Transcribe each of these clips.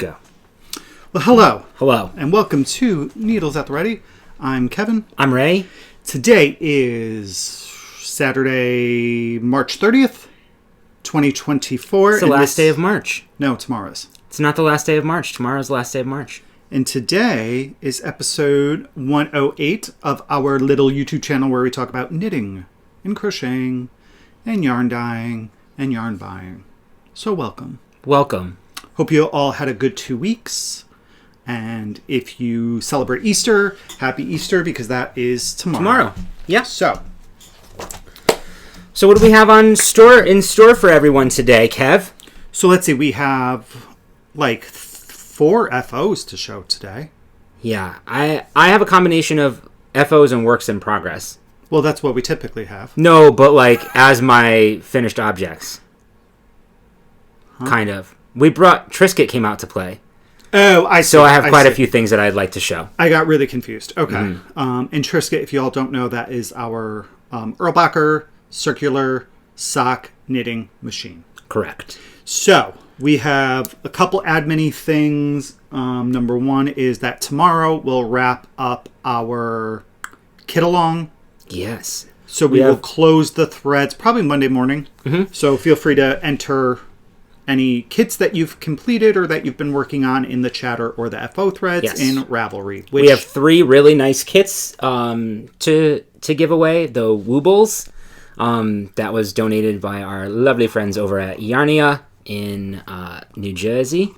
Go. Well, hello. Hello. And welcome to Needles at the Ready. I'm Kevin. I'm Ray. Today is Saturday, March 30th, 2024. It's the last day of March. No, tomorrow's. It's not the last day of March. Tomorrow's the last day of March. And today is episode 108 of our little YouTube channel where we talk about knitting and crocheting and yarn dyeing and yarn buying. So welcome. Welcome. Hope you all had a good 2 weeks. And if you celebrate Easter, happy Easter, because that is tomorrow. Yeah. So what do we have in store for everyone today, Kev? So let's see. We have like 4 FOs to show today. Yeah. I have a combination of FOs and works in progress. Well, that's what we typically have. No, but like as my finished objects. Huh? Kind of. Triscuit came out to play. Oh, I see. So I have quite a few things that I'd like to show. I got really confused. Okay. And Triscuit, if you all don't know, that is our Erlbacher circular sock knitting machine. Correct. So we have a couple admin-y things. Number one is that tomorrow we'll wrap up our kit along. Yes. So we will close the threads probably Monday morning. Mm-hmm. So feel free to enter any kits that you've completed or that you've been working on in the chatter or the FO threads in Ravelry. We have 3 really nice kits to give away. The Woobles, that was donated by our lovely friends over at Yarnia in New Jersey,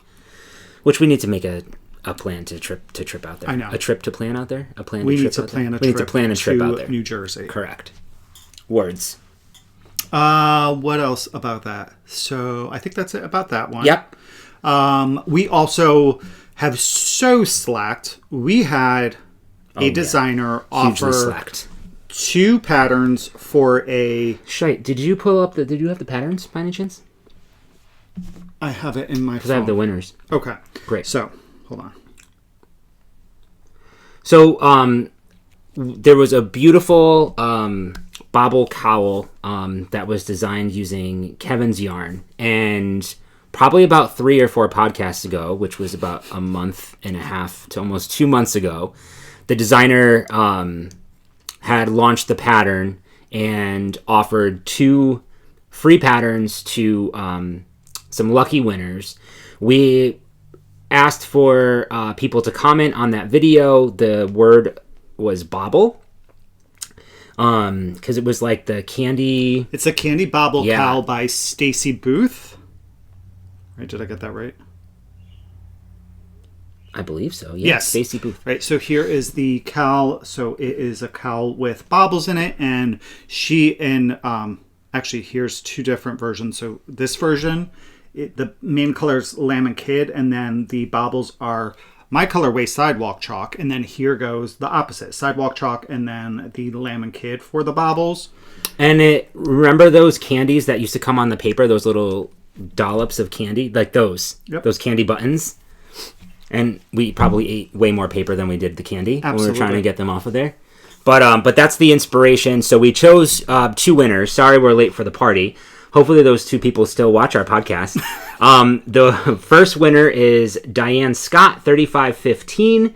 which we need to make a plan to trip out there. I know. A trip to plan out there? We need to plan a trip out there. New Jersey. Correct. Words. What else about that? So I think that's it about that one. Yep. We also have so slacked. We had a designer offer 2 patterns for a... Shite, did you have the patterns by any chance? I have it in my phone. Because I have the winners. Okay. Great. So, hold on. So, there was a beautiful bobble cowl that was designed using Kevin's yarn, and probably about 3 or 4 podcasts ago, which was about a month and a half to almost 2 months ago, the designer had launched the pattern and offered 2 free patterns to some lucky winners. We asked for people to comment on that video. The word was bobble. Because it was like the candy... It's a candy bobble cowl by Stacy Booth. Right, did I get that right? I believe so, yes. Stacy Booth. Right, so here is the cowl. So it is a cowl with bobbles in it, and actually, here's 2 different versions. So this version, the main color is Lamb & Kid, and then the bobbles are... my colorway Sidewalk Chalk, and then here goes the opposite. Sidewalk Chalk, and then the Lamb & Kid for the bobbles. And remember those candies that used to come on the paper, those little dollops of candy? Like those. Yep. Those candy buttons. And we probably ate way more paper than we did the candy. Absolutely. When we were trying to get them off of there. But that's the inspiration. So we chose 2 winners. Sorry we're late for the party. Hopefully those 2 people still watch our podcast. The first winner is Diane Scott, 3515.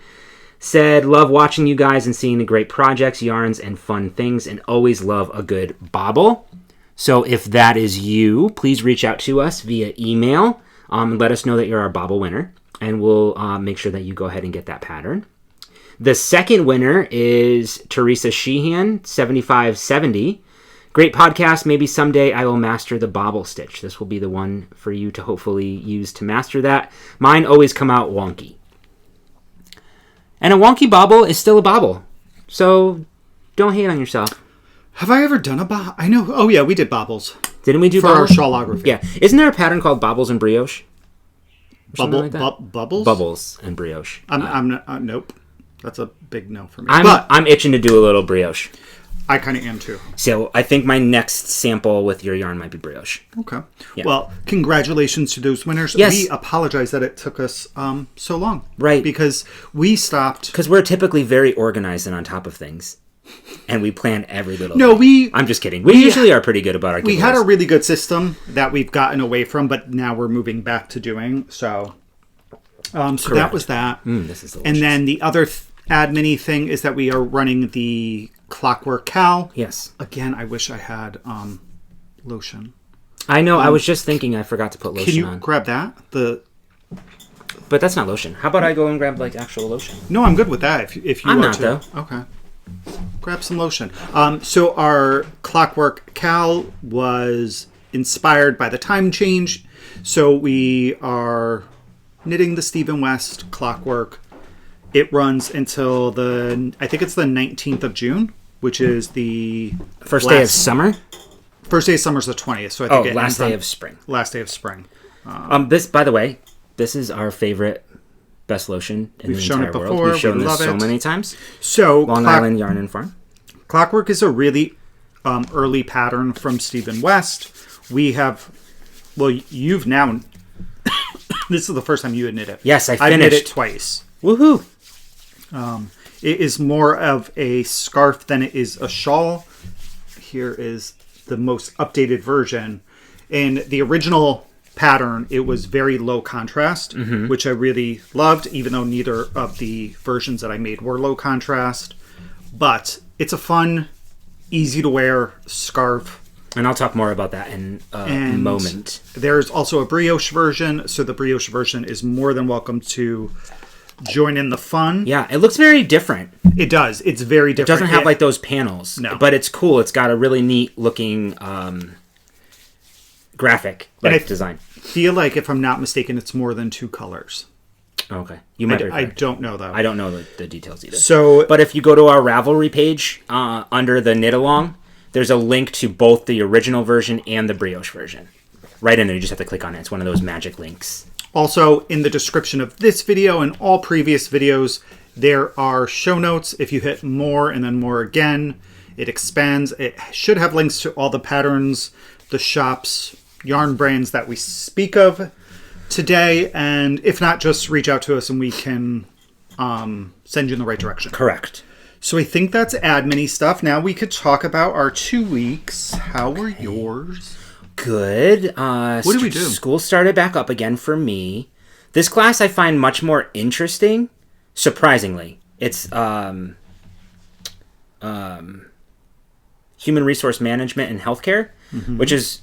Said, love watching you guys and seeing the great projects, yarns, and fun things, and always love a good bobble. So if that is you, please reach out to us via email and let us know that you're our bobble winner, and we'll make sure that you go ahead and get that pattern. The second winner is Teresa Sheehan, 7570. Great podcast. Maybe someday I will master the bobble stitch. This will be the one for you to hopefully use to master that. Mine always come out wonky. And a wonky bobble is still a bobble. So don't hate on yourself. Have I ever done a bobble? I know. Oh, yeah, we did bobbles. Didn't we do bobbles? For our shawlography. Yeah. Isn't there a pattern called Bobbles and Brioche? Bubbles? Bubbles and Brioche. I'm not, nope. That's a big no for me. I'm itching to do a little brioche. I kind of am too. So I think my next sample with your yarn might be brioche. Okay. Yeah. Well, congratulations to those winners. Yes. We apologize that it took us so long. Right. Because we stopped. Because we're typically very organized and on top of things. And we plan every little thing. I'm just kidding. We usually are pretty good about our giveaways. We had a really good system that we've gotten away from, but now we're moving back to doing. So So that was that. This is delicious. And then the other admin-y thing is that we are running the Clockwork cowl. Yes. Again, I wish I had lotion. I know. I was just thinking I forgot to put lotion on. Can you grab that? But that's not lotion. How about I go and grab like actual lotion? No, I'm good with that. If you I'm want not, to. though. Okay. Grab some lotion. So our Clockwork cowl was inspired by the time change. So we are knitting the Stephen West Clockwork. It runs until I think it's the 19th of June, which is the first day of summer. First day of summer is the 20th. So I think last day of spring. Last day of spring. This, by the way, this is our favorite best lotion in the entire world. We've shown this so many times. So Long Island Yarn and Farm. Clockwork is a really early pattern from Stephen West. We have, you've now. This is the first time you had knit it. Yes, I finished. I've knit it twice. Woohoo! It is more of a scarf than it is a shawl. Here is the most updated version. In the original pattern, it was very low contrast, which I really loved, even though neither of the versions that I made were low contrast. But it's a fun, easy to wear scarf. And I'll talk more about that in a moment. There's also a brioche version, so the brioche version is more than welcome to join in the fun. Yeah, it looks very different. It does. It's very different. It doesn't have like those panels. No. But it's cool. It's got a really neat looking graphic design. I feel like, if I'm not mistaken, it's more than 2 colors. Okay. You might be I don't know, though. I don't know the details either. So, but if you go to our Ravelry page, under the knit along, there's a link to both the original version and the brioche version. Right in there, you just have to click on it. It's one of those magic links. Also, in the description of this video and all previous videos, there are show notes. If you hit more and then more again, it expands. It should have links to all the patterns, the shops, yarn brands that we speak of today. And if not, just reach out to us and we can send you in the right direction. Correct. So I think that's admin-y stuff. Now we could talk about our 2 weeks. How were yours? Good. What did we do? School started back up again for me. This class I find much more interesting, surprisingly. It's human resource management and healthcare, which is,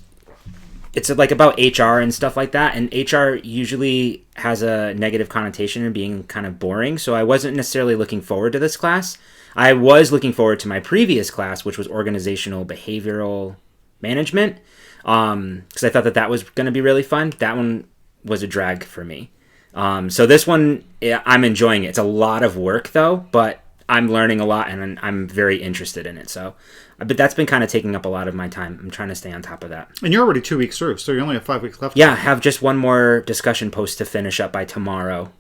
it's like about HR and stuff like that. And HR usually has a negative connotation and being kind of boring. So I wasn't necessarily looking forward to this class. I was looking forward to my previous class, which was organizational behavioral management. Because I thought that was going to be really fun. That one was a drag for me. So this one, I'm enjoying it. It's a lot of work, though, but I'm learning a lot, and I'm very interested in it. So, but that's been kind of taking up a lot of my time. I'm trying to stay on top of that. And you're already 2 weeks through, so you only have 5 weeks left. Yeah, I have just one more discussion post to finish up by tomorrow.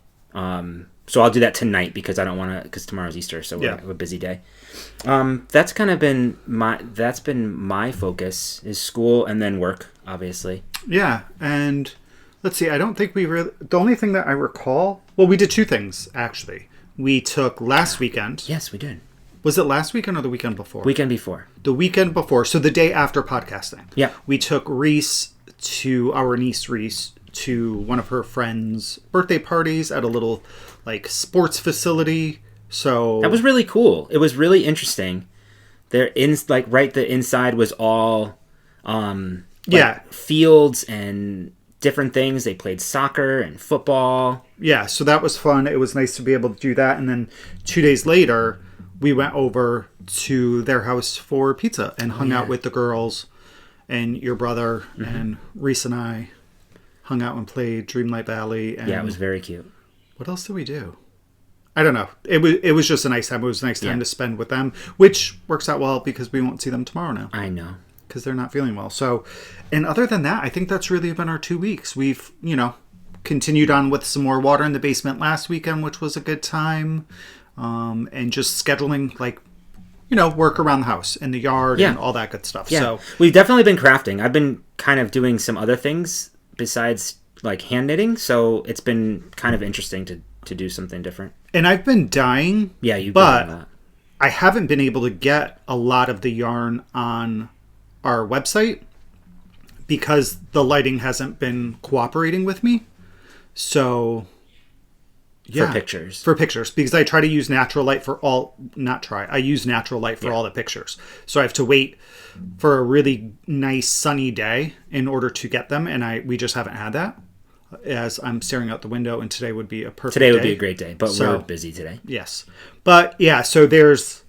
So I'll do that tonight because I don't want to, because tomorrow's Easter, so we have a busy day. That's kind of been my focus, is school and then work, obviously. Yeah, and let's see, I don't think we really, the only thing that I recall, well, we did 2 things, actually. We took last weekend. Yes, we did. Was it last weekend or the weekend before? Weekend before. The weekend before, so the day after podcasting. Yeah. We took our niece Reese, to one of her friends' birthday parties at a little, like, sports facility. So that was really cool. It was really interesting. The inside was all fields and different things. They played soccer and football. Yeah, so that was fun. It was nice to be able to do that. And then 2 days later, we went over to their house for pizza and hung out with the girls and your brother, and Reese and I hung out and played Dreamlight Valley. And yeah, it was very cute. What else did we do? I don't know. It was just a nice time. It was a nice time to spend with them, which works out well because we won't see them tomorrow now. I know. Because they're not feeling well. So, and other than that, I think that's really been our 2 weeks. We've, continued on with some more water in the basement last weekend, which was a good time. And just scheduling, work around the house and the yard and all that good stuff. Yeah. So we've definitely been crafting. I've been kind of doing some other things besides hand knitting. So it's been kind of interesting to do something different. And I've been dying. Yeah, you've been doing that. I haven't been able to get a lot of the yarn on our website because the lighting hasn't been cooperating with me. So for pictures. For pictures, because I try to use natural light for all. I use natural light for all the pictures. So I have to wait for a really nice sunny day in order to get them, and we just haven't had that. As I'm staring out the window, and today would be a perfect day. Today would be a great day, but we're busy today. Yes. But yeah, so there's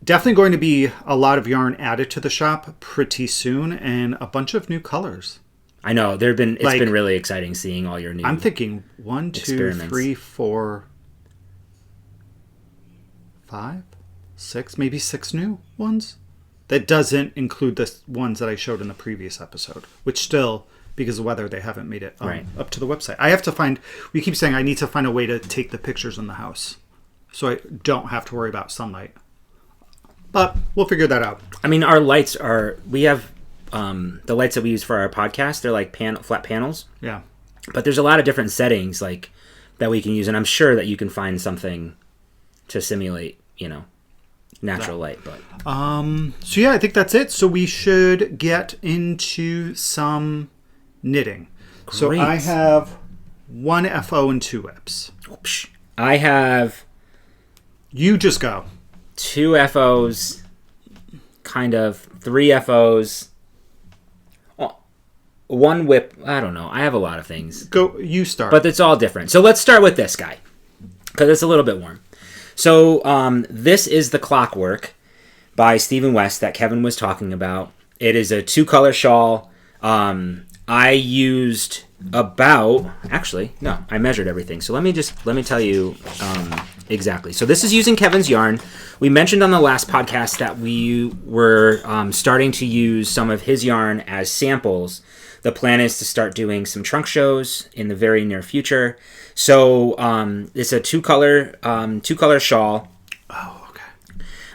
definitely going to be a lot of yarn added to the shop pretty soon, and a bunch of new colors. I know. It's been really exciting seeing all your new I'm thinking 1, 2, 3, 4, 5, 6, maybe 6 new ones. That doesn't include the ones that I showed in the previous episode, which still... because of weather, they haven't made it up to the website. I have to find... We keep saying I need to find a way to take the pictures in the house so I don't have to worry about sunlight. But we'll figure that out. I mean, our lights are... We have the lights that we use for our podcast. They're like flat panels. Yeah. But there's a lot of different settings like that we can use. And I'm sure that you can find something to simulate, natural light. But So yeah, I think that's it. So we should get into some... knitting. Great. So I have 1 FO and 2 whips. I have... You just go. 2 FOs, kind of 3 FOs, 1 whip. I don't know. I have a lot of things. Go. You start. But it's all different. So let's start with this guy because it's a little bit warm. So this is the Clockwork by Stephen West that Kevin was talking about. It is a 2-color shawl. I used I measured everything. So let me tell you exactly. So this is using Kevin's yarn. We mentioned on the last podcast that we were starting to use some of his yarn as samples. The plan is to start doing some trunk shows in the very near future. So it's a 2-color shawl. Oh, okay.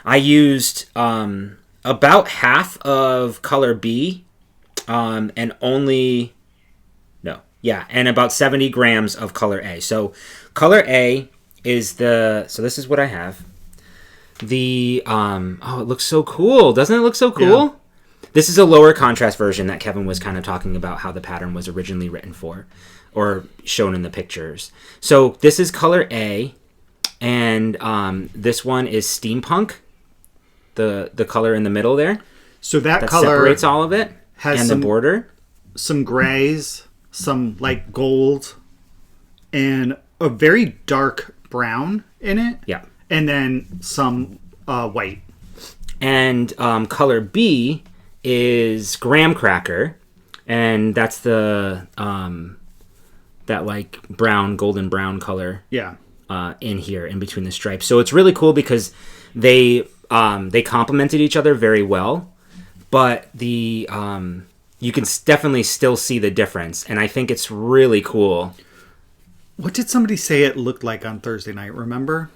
I used about half of color B. And about 70 grams of color A. So color A is so this is what I have. It looks so cool. Doesn't it look so cool? Yeah. This is a lower contrast version that Kevin was kind of talking about how the pattern was originally written for or shown in the pictures. So this is color A, and this one is steampunk, the color in the middle there. So that color separates all of it. And the border? Some grays, some like gold, and a very dark brown in it. Yeah. And then some white. And color B is graham cracker, and that's the that like golden brown color. Yeah. In here, in between the stripes. So it's really cool because they complemented each other very well. But you can definitely still see the difference, and I think it's really cool. What did somebody say it looked like on Thursday night? Remember?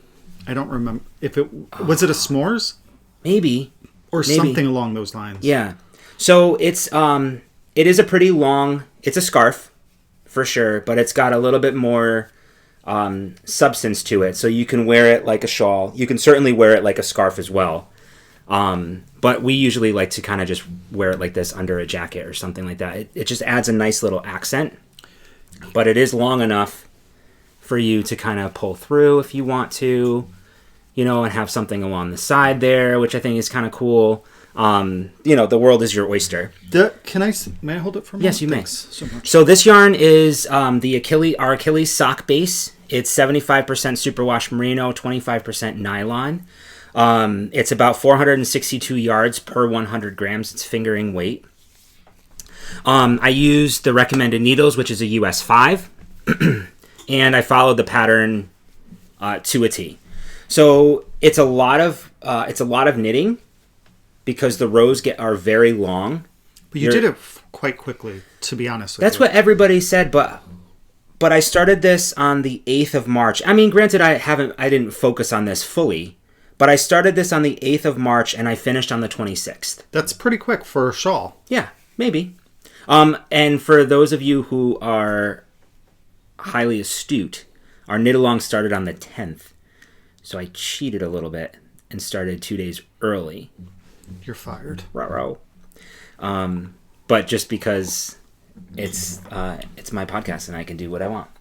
I don't remember if it was it a s'mores, maybe something along those lines. Yeah. So it is a pretty long. It's a scarf, for sure, but it's got a little bit more substance to it. So you can wear it like a shawl. You can certainly wear it like a scarf as well. But we usually like to kind of just wear it like this under a jacket or something like that. It just adds a nice little accent, but it is long enough for you to kind of pull through if you want to, and have something along the side there, which I think is kind of cool. The world is your oyster. May I hold it for a moment? Yes, you may. Thanks so much. So this yarn is our Achilles sock base. It's 75% superwash merino, 25% nylon. It's about 462 yards per 100 grams. It's fingering weight. I used the recommended needles, which is a US 5, and I followed the pattern to a T. So it's a lot of knitting because the rows are very long. But you did it quite quickly, to be honest with you. That's what everybody said, but I started this on the 8th of March. I mean, granted, I didn't focus on this fully. But I started this on the 8th of March, and I finished on the 26th. That's pretty quick for a shawl. Yeah, maybe. And for those of you who are highly astute, our knit-along started on the 10th. So I cheated a little bit and started 2 days early. You're fired. Ruh-roh. But just because it's my podcast and I can do what I want.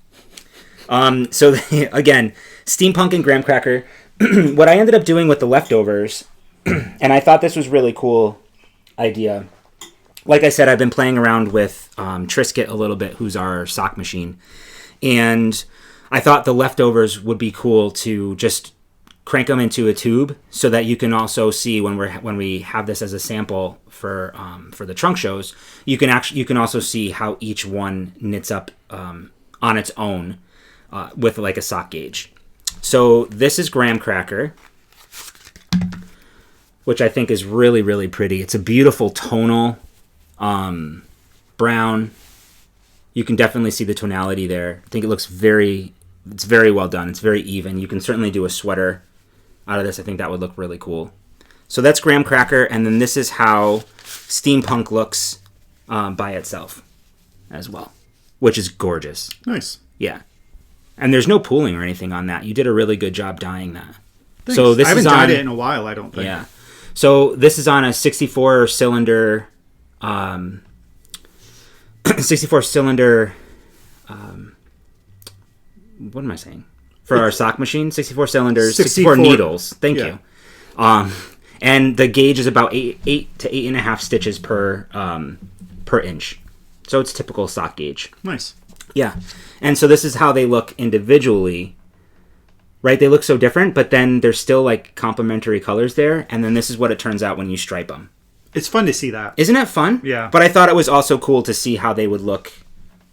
So again, steampunk and graham cracker. What I ended up doing with the leftovers, and I thought this was really cool idea. Like I said, I've been playing around with Trisket a little bit, who's our sock machine. And I thought the leftovers would be cool to just crank them into a tube so that you can also see when we have this as a sample for the trunk shows, you can also see how each one knits up on its own with like a sock gauge. So this is graham cracker, which I think is really, really pretty. It's a beautiful tonal brown. You can definitely see the tonality there. I think it's very well done. It's very even. You can certainly do a sweater out of this. I think that would look really cool. So that's graham cracker, and then this is how steampunk looks by itself as well, which is gorgeous. Nice. Yeah. And there's no pooling or anything on that. You did a really good job dyeing that. Thanks. So this I haven't dyed it in a while, I don't think. Yeah. So this is on a 64 cylinder 64 cylinder what am I saying? For our sock machine, 64 cylinders, 64 needles. Thank you. And the gauge is about 8 to 8.5 stitches per inch. So it's typical sock gauge. Nice. Yeah. And so this is how they look individually. Right? They look so different, but then there's still like complementary colors there. And then this is what it turns out when you stripe them. It's fun to see that. Isn't it fun? Yeah. But I thought it was also cool to see how they would look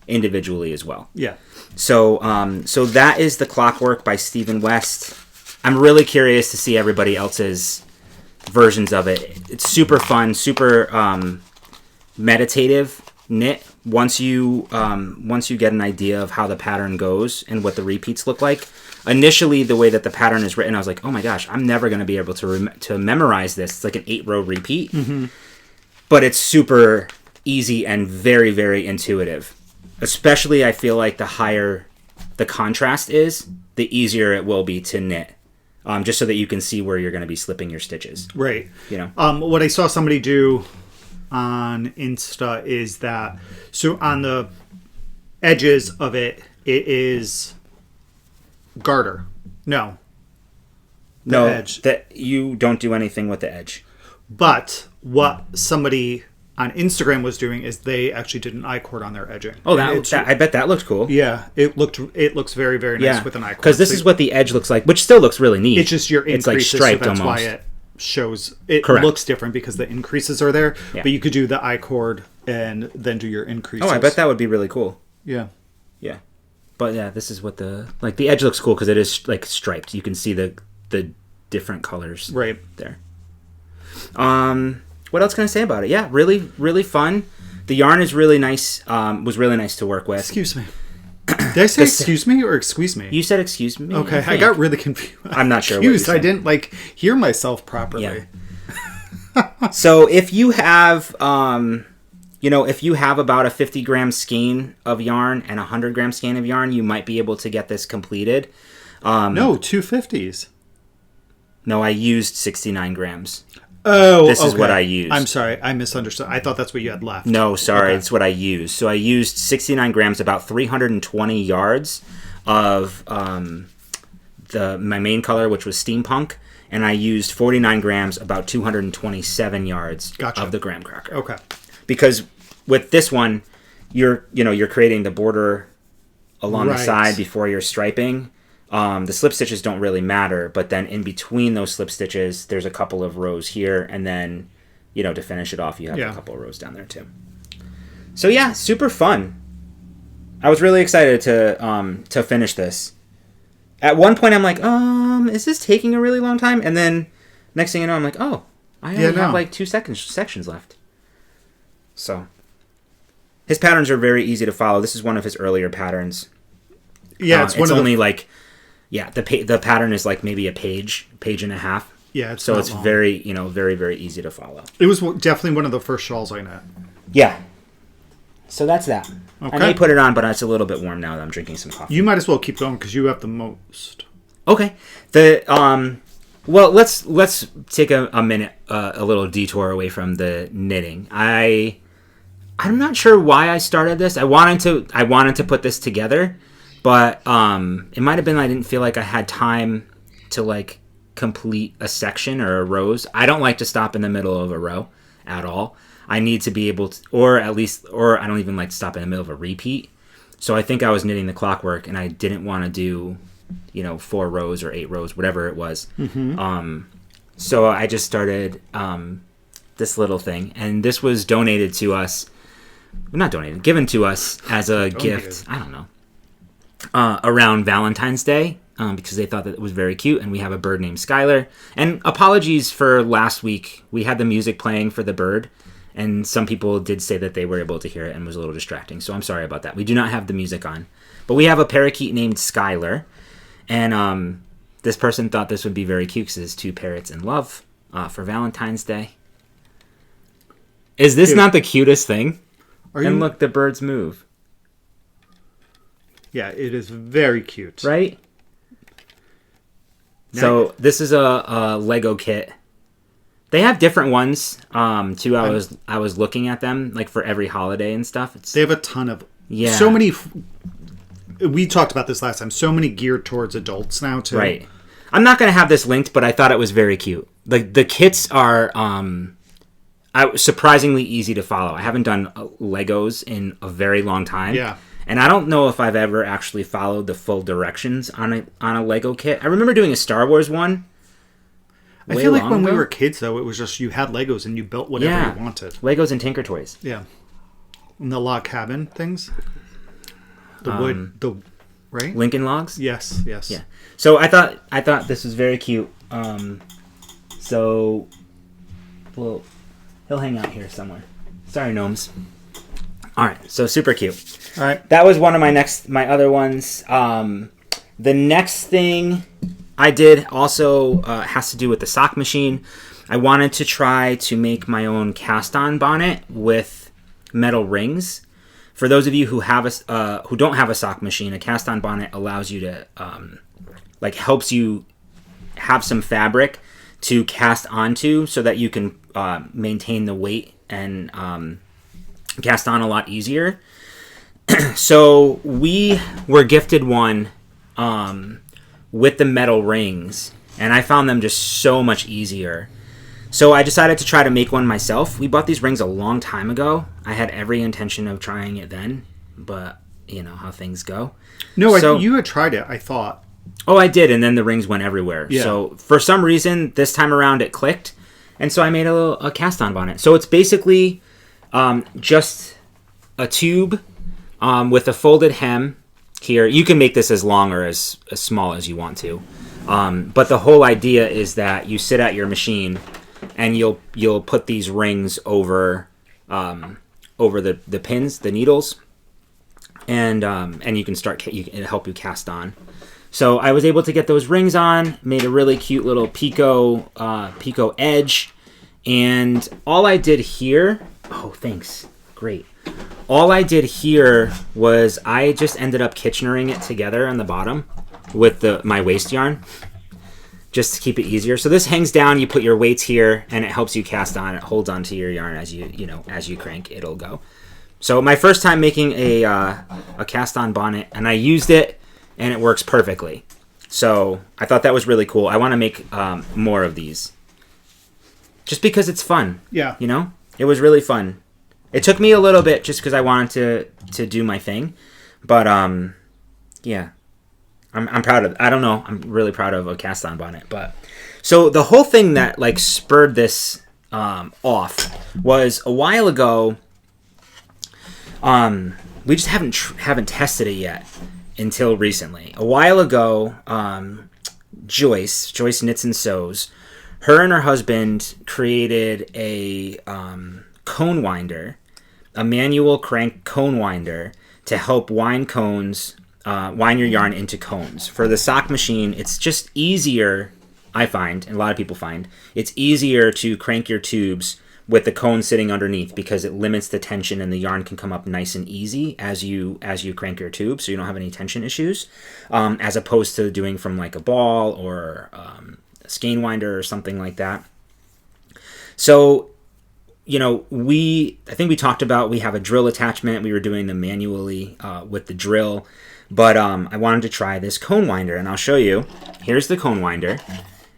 individually as well. Yeah. So so that is the Clockwork by Stephen West. I'm really curious to see everybody else's versions of it. It's super fun, super meditative knit. Once you get an idea of how the pattern goes and what the repeats look like. Initially, the way that the pattern is written, I was like, oh my gosh, I'm never going to be able to memorize this. It's like an 8-row repeat. Mm-hmm. But it's super easy and very, very intuitive. Especially, I feel like the higher the contrast is, the easier it will be to knit. Just so that you can see where you're going to be slipping your stitches. Right. You know. What I saw somebody do on Insta is that, so on the edges of it, it is garter. No, edge. That you don't do anything with the edge. But what somebody on Instagram was doing is they actually did an I-cord on their edging. Oh, I bet that looked cool. Yeah, it looks very, very nice with an I-cord. Because this is what the edge looks like, which still looks really neat. It's just your increases, like striped so that's almost. why it shows. It Correct. looks different because the increases are there. Yeah. But you could do the I-cord and then do your increases. Oh, I bet that would be really cool. Yeah. Yeah. But yeah, this is what the edge looks cool because it is like striped. You can see the different colors right there. What else can I say about it? Yeah, really, really fun. The yarn is really nice. Was really nice to work with. Excuse me. Did I say excuse me or excuse me? You said excuse me. Okay, I got really confused. I'm not sure. Confused. I didn't hear myself properly. Yeah. So if you have, if you have about a 50-gram skein of yarn and a 100-gram skein of yarn, you might be able to get this completed. No, 250s. No, I used 69 grams. Oh, this is what I used. I'm sorry, I misunderstood. I thought that's what you had left. No, sorry, it's what I used. So I used 69 grams, about 320 yards of my main color, which was steampunk, and I used 49 grams, about 227 yards of the graham cracker. Okay. Because with this one, you're creating the border along the side before you're striping. The slip stitches don't really matter, but then in between those slip stitches, there's a couple of rows here, and then, to finish it off, you have a couple of rows down there too. So yeah, super fun. I was really excited to finish this. At one point, I'm like, is this taking a really long time? And then next thing you know, I'm like, oh, I only have like 2 sections left. So his patterns are very easy to follow. This is one of his earlier patterns. Yeah, it's only the pattern is like maybe a page and a half. Yeah, it's long. Very, very, very easy to follow. It was definitely one of the first shawls I knit. Yeah. So that's that. Okay. I may put it on, but it's a little bit warm now that I'm drinking some coffee. You might as well keep going because you have the most. Okay. Well, let's take a minute, a little detour away from the knitting. I'm not sure why I started this. I wanted to put this together, But it might have been I didn't feel like I had time to like complete a section or a rows. I don't like to stop in the middle of a row at all. I need to be able to, or I don't even like to stop in the middle of a repeat. So I think I was knitting the Clockwork and I didn't want to do, 4 rows or 8 rows, whatever it was. Mm-hmm. So I just started this little thing, and this was donated to us. Not donated, given to us as a gift. I don't know. Around Valentine's Day, because they thought that it was very cute, and we have a bird named Skylar. And apologies for last week. We had the music playing for the bird, and some people did say that they were able to hear it and was a little distracting. So I'm sorry about that. We do not have the music on. But we have a parakeet named Skylar, and this person thought this would be very cute because it's 2 parrots in love for Valentine's Day. Is this not the cutest thing? Look, the birds move. Yeah, it is very cute. Right? So this is a Lego kit. They have different ones, too. I was looking at them, like, for every holiday and stuff. They have a ton of... Yeah. So many... We talked about this last time. So many geared towards adults now, too. Right. I'm not going to have this linked, but I thought it was very cute. Like, the kits are... surprisingly easy to follow. I haven't done Legos in a very long time. Yeah. And I don't know if I've ever actually followed the full directions on a Lego kit. I remember doing a Star Wars one. I feel like when we were kids, though, it was just you had Legos and you built whatever you wanted. Legos and Tinker Toys. Yeah. And the log cabin things. The wood, right? Lincoln Logs? Yes. Yeah. So I thought this was very cute. So, well... He'll hang out here somewhere. Sorry, gnomes. All right, so super cute. All right. That was one of my other ones. The next thing I did also has to do with the sock machine. I wanted to try to make my own cast-on bonnet with metal rings. For those of you who don't have a sock machine, a cast-on bonnet allows you to helps you have some fabric to cast onto so that you can maintain the weight and cast on a lot easier. So we were gifted one with the metal rings, and I found them just so much easier. So I decided to try to make one myself. We bought these rings a long time ago. I had every intention of trying it then, but you know how things go. No, you had tried it, I thought. Oh, I did, and then the rings went everywhere. Yeah. So for some reason, this time around it clicked, and so I made a cast-on bonnet. So it's basically just a tube with a folded hem here. You can make this as long or as small as you want to, but the whole idea is that you sit at your machine and you'll put these rings over the pins, the needles, and you can it'll help you cast on. So I was able to get those rings on, made a really cute little picot edge, and all I did here... Oh, thanks. Great. All I did here was I just ended up Kitchenering it together on the bottom with my waist yarn, just to keep it easier. So this hangs down, you put your weights here, and it helps you cast on. It holds onto your yarn as you crank, it'll go. So my first time making a cast-on bonnet, and I used it, and it works perfectly. So I thought that was really cool. I want to make more of these. Just because it's fun. Yeah. You know? It was really fun. It took me a little bit just because I wanted to do my thing. But, yeah. I'm proud of it. I don't know. I'm really proud of a cast-on bonnet. But so the whole thing that, spurred this off was a while ago. We just haven't tested it yet. Until recently. A while ago, Joyce Knits and Sews, her and her husband created a cone winder, a manual crank cone winder to help wind your yarn into cones. For the sock machine, it's just easier, I find, and a lot of people find, it's easier to crank your tubes with the cone sitting underneath because it limits the tension and the yarn can come up nice and easy as you crank your tube, so you don't have any tension issues, as opposed to doing from a ball or a skein winder or something like that. So, I think we talked about we have a drill attachment. We were doing them manually with the drill, But I wanted to try this cone winder, and I'll show you. Here's the cone winder.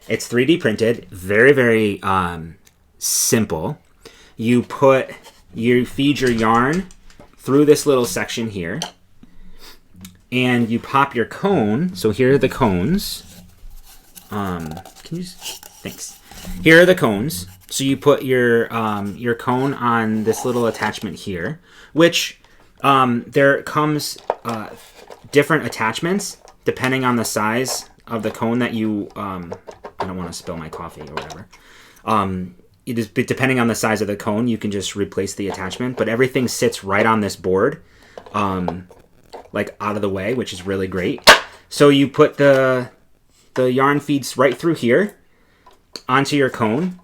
It's 3D printed, very, very simple. You feed your yarn through this little section here, and you pop your cone. So here are the cones. Thanks. Here are the cones. So you put your cone on this little attachment here, which there comes different attachments depending on the size of the cone that you. I don't want to spill my coffee or whatever. It is depending on the size of the cone. You can just replace the attachment, but everything sits right on this board, like out of the way, which is really great. So you put the yarn feeds right through here onto your cone,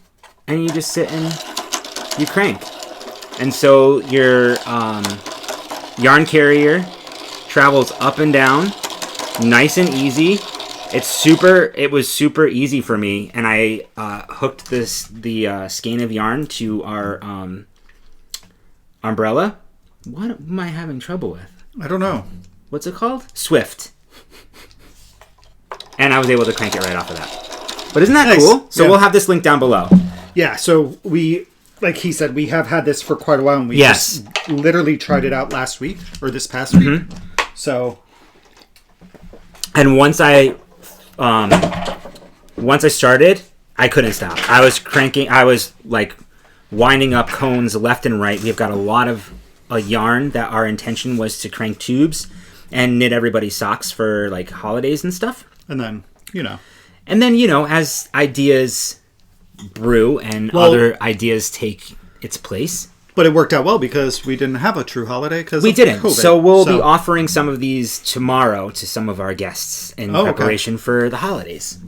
and you just sit and you crank. And so your yarn carrier travels up and down, nice and easy. It was super easy for me, and I hooked the skein of yarn to our umbrella. What am I having trouble with? I don't know. What's it called? Swift. And I was able to crank it right off of that. But isn't that nice. Cool? So we'll have this link down below. Yeah, so we, like he said, we have had this for quite a while, and we just literally tried it out last week, or this past week. So... And once I started, I couldn't stop. I was cranking. I was like winding up cones left and right. We've got a lot of yarn that our intention was to crank tubes and knit everybody's socks for like holidays and stuff. And then, as ideas brew and other ideas take its place. But it worked out well because we didn't have a true holiday because we didn't. COVID. So we'll be offering some of these tomorrow to some of our guests in preparation for the holidays.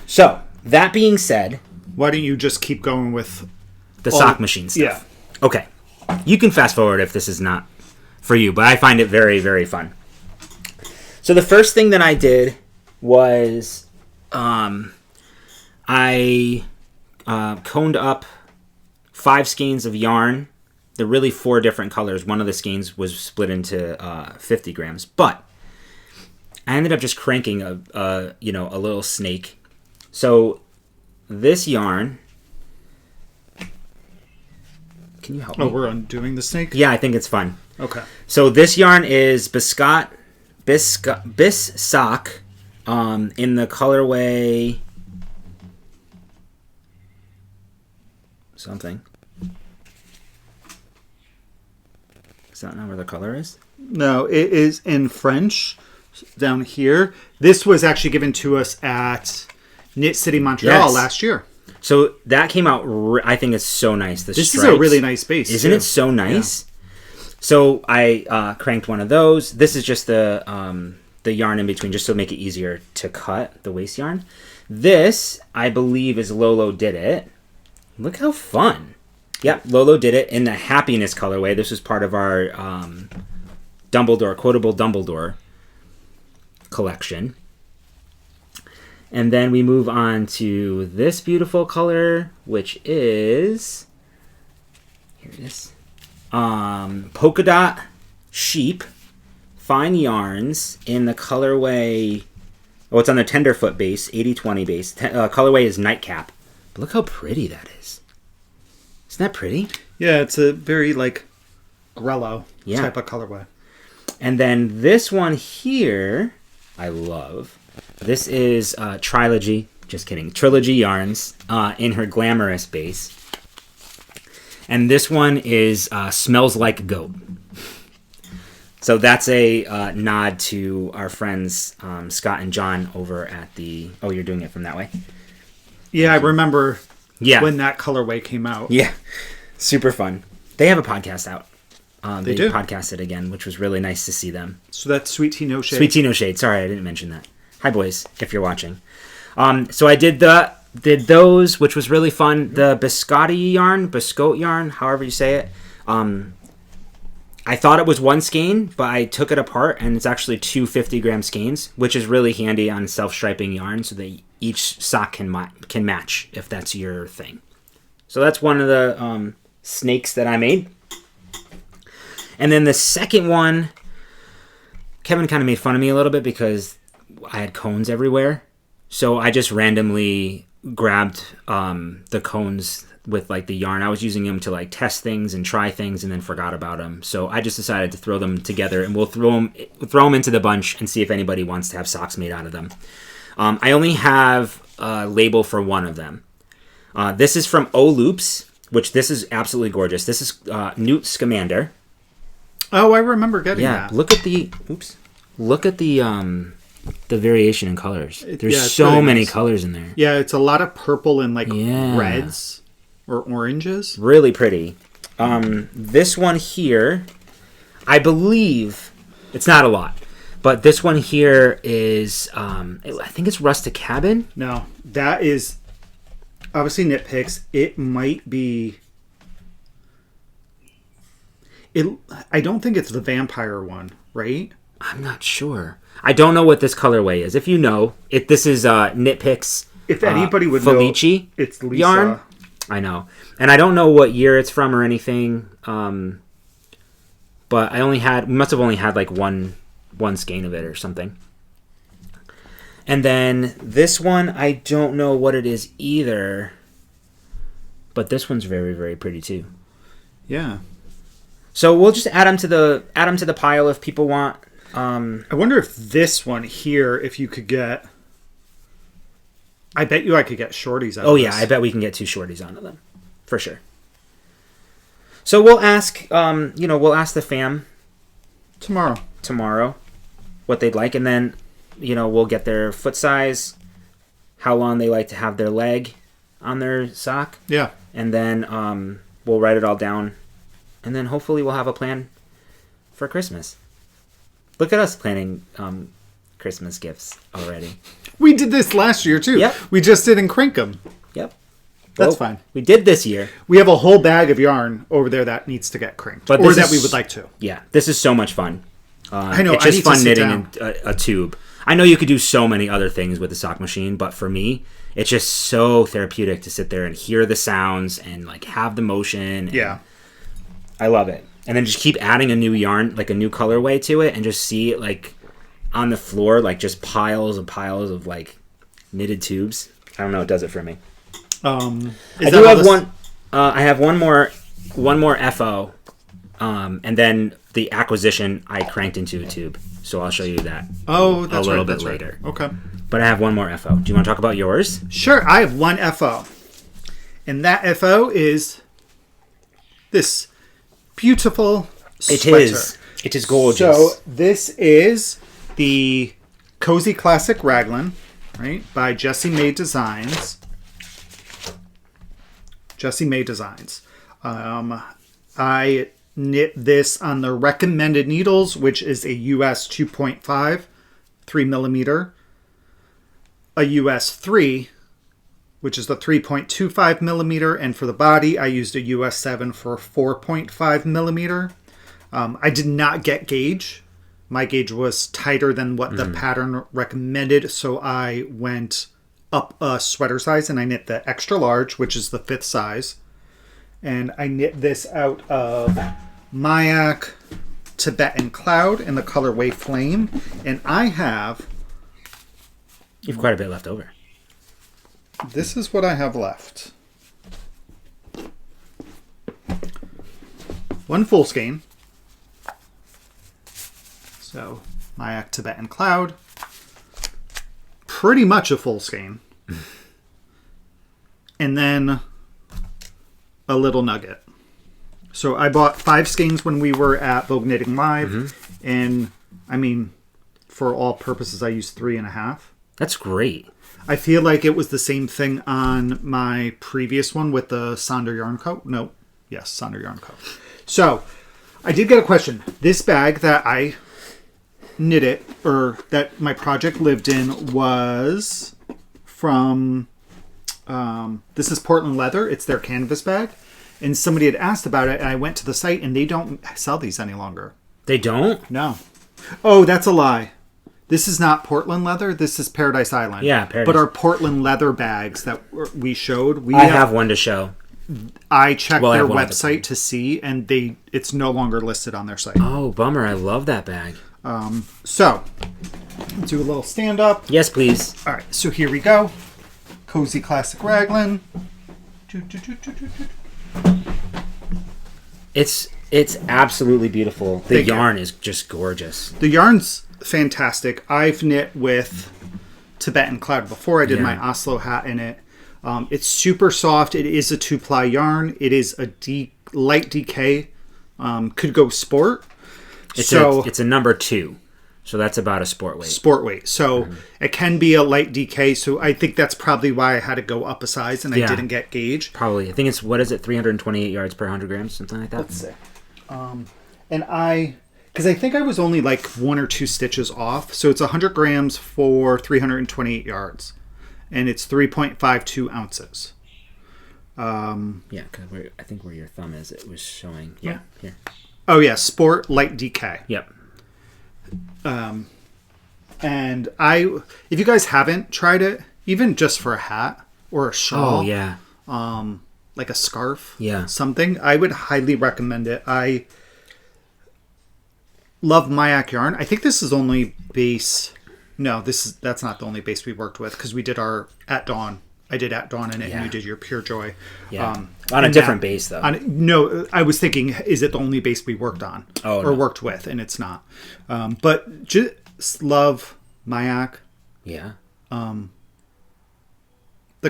So that being said, why don't you just keep going with the sock machine stuff? Yeah. Okay. You can fast forward if this is not for you, but I find it very, very fun. So the first thing that I did was I coned up 5 skeins of yarn. They're really 4 different colors. One of the skeins was split into 50 grams. But I ended up just cranking a little snake. So this yarn... Can you help me? Oh, we're undoing the snake? Yeah, I think it's fun. Okay. So this yarn is Bis Sock in the colorway... something. Is that not where the color is? No, it is in French down here. This was actually given to us at Knit City Montreal last year. So that came out, I think it's so nice. This is a really nice base. Isn't it so nice? Yeah. So I cranked one of those. This is just the yarn in between, just to make it easier to cut, the waist yarn. This, I believe, is Lolo Did It. Look how fun. Yep, Lolo Did It in the Happiness colorway. This was part of our Quotable Dumbledore collection. And then we move on to this beautiful color, which is... Here it is. Polka Dot Sheep Fine Yarns in the colorway... Oh, it's on the Tenderfoot base, 80-20 base. Colorway is Nightcap. But look how pretty that is. Isn't that pretty? Yeah, it's a very, Grello type of colorway. And then this one here, I love. This is Trilogy Yarns in her Glamorous base. And this one is Smells Like Goat. So that's a nod to our friends Scott and John over at the... Oh, you're doing it from that way? Yeah, I remember when that colorway came out. Yeah, super fun. They have a podcast out. They do. Podcasted again, which was really nice to see them. So that's Sweet Tea No Shade. Sweet Tea No Shade. Sorry, I didn't mention that. Hi, boys, if you're watching. So I did those, which was really fun. The Biscotte yarn, however you say it. I thought it was one skein, but I took it apart, and it's actually 2 50-gram skeins, which is really handy on self-striping yarn, so that each sock can match if that's your thing. So that's one of the snakes that I made. And then the second one, Kevin kind of made fun of me a little bit because I had cones everywhere. So I just randomly grabbed the cones with like the yarn. I was using them to like test things and try things and then forgot about them. So I just decided to throw them together and we'll throw them into the bunch and see if anybody wants to have socks made out of them. I only have a label for one of them. This is from O Loops, which this is absolutely gorgeous. This is Newt Scamander. Oh, I remember getting that. Yeah, look at the variation in colors. There's so really many nice. colors in there. Yeah, it's a lot of purple and like reds or oranges. Really pretty. This one here, I believe, it's not a lot, but this one here is, I think it's Rustic Cabin. No, that is obviously nitpicks. It might be. I don't think it's the vampire one, right? I'm not sure. I don't know what this colorway is. If you know, this is Nitpicks. If anybody would Felici know, it's Lisa. Yarn. I know, and I don't know what year it's from or anything. But we must have only had like one skein of it or something. And then this one, I don't know what it is either. But this one's very, very pretty too. Yeah. So we'll just add them to the pile if people want. I wonder if this one here, if you could get. I bet you I could get shorties out of this. Oh yeah, I bet we can get 2 shorties onto them, for sure. So we'll ask, we'll ask the fam tomorrow what they'd like, and then, we'll get their foot size, how long they like to have their leg on their sock. Yeah. And then we'll write it all down. And then hopefully we'll have a plan for Christmas. Look at us planning Christmas gifts already. We did this last year too. Yep. We just didn't crank them. Yep. That's fine. We did this year. We have a whole bag of yarn over there that needs to get cranked. Or that we would like to. Yeah. This is so much fun. I know. It's just fun knitting a tube. I know you could do so many other things with the sock machine, but for me, it's just so therapeutic to sit there and hear the sounds and like have the motion. Yeah. I love it. And then just keep adding a new yarn, like a new colorway to it, and just see it like on the floor, like just piles and piles of like knitted tubes. I don't know, it does it for me. I have one more FO, and then the acquisition I cranked into a tube. So I'll show you that. Oh, that's a little bit later. Right. Okay. But I have one more FO. Do you want to talk about yours? Sure. I have one FO, and that FO is this beautiful sweater. It is gorgeous. So this is the Cozy Classic Raglan, right, by Jessie May Designs. Jessie May Designs. I knit this on the recommended needles, which is a US 2.5, 3mm, a US 3, which is the 3.25 millimeter, and for the body, I used a US 7 for 4.5 millimeter. I did not get gauge. My gauge was tighter than what the pattern recommended, so I went up a sweater size, and I knit the extra large, which is the 5th size. And I knit this out of Mayak Tibetan Cloud in the colorway Flame. And I have... You've quite a bit left over. This is what I have left. One full skein. So, Mayak Tibetan Cloud. Pretty much a full skein. And then a little nugget. So I bought 5 skeins when we were at Vogue Knitting Live. And, I mean, for all purposes, I used 3.5. That's great. I feel like it was the same thing on my previous one with the Sonder Yarn Co. No. Yes, Sonder Yarn Co. So, I did get a question. This bag that I knitted, or that my project lived in, was from... this is Portland Leather. It's their canvas bag. And somebody had asked about it, and I went to the site, and they don't sell these any longer. They don't? No. Oh, that's a lie. This is not Portland Leather. This is Paradise Island. Yeah, Paradise. But our Portland Leather bags that we showed, I have one to show. I checked their website to see, and it's no longer listed on their site. Oh, bummer. I love that bag. So, let's do a little stand up. Yes, please. All right, so here we go. Cozy classic Raglan. It's absolutely beautiful. The yarn is just gorgeous. The yarn's fantastic. I've knit with Tibetan Cloud before. I did my Oslo hat in it. It's super soft. It is a 2-ply yarn. It is a light DK. Could go sport. It's a number 2. So that's about a sport weight. Sport weight. So it can be a light DK. So I think that's probably why I had to go up a size and I didn't get gauge. Probably. I think it's, 328 yards per 100 grams, something like that. Let's see. Because I think I was only like 1 or 2 stitches off. So it's 100 grams for 328 yards. And it's 3.52 ounces. Because I think where your thumb is, it was showing. Yeah, here. Oh, yeah. Sport light DK. Yep. And if you guys haven't tried it, even just for a hat or a shawl, like a scarf, something, I would highly recommend it. I love Mayak yarn. I think this is only base. No, that's not the only base we worked with because we did our At Dawn. I did At Dawn in it, and you did your Pure Joy. Yeah. On a different base, though. No, I was thinking, is it the only base we worked on? Worked with, and it's not. But just love Mayak. Yeah. The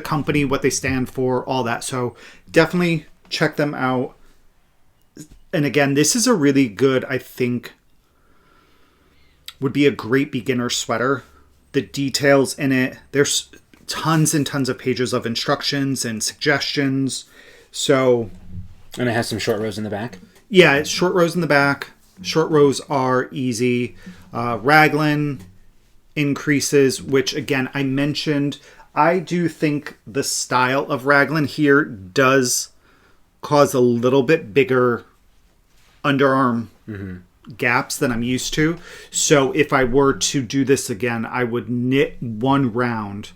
company, what they stand for, all that. So definitely check them out. And again, this is a really good, I think, would be a great beginner sweater. The details in it, there's tons and tons of pages of instructions and suggestions. So, and it has some short rows in the back. Yeah, it's short rows in the back. Short rows are easy. Raglan increases, which again I mentioned. I do think the style of Raglan here does cause a little bit bigger underarm gaps than I'm used to. So if I were to do this again, I would knit one round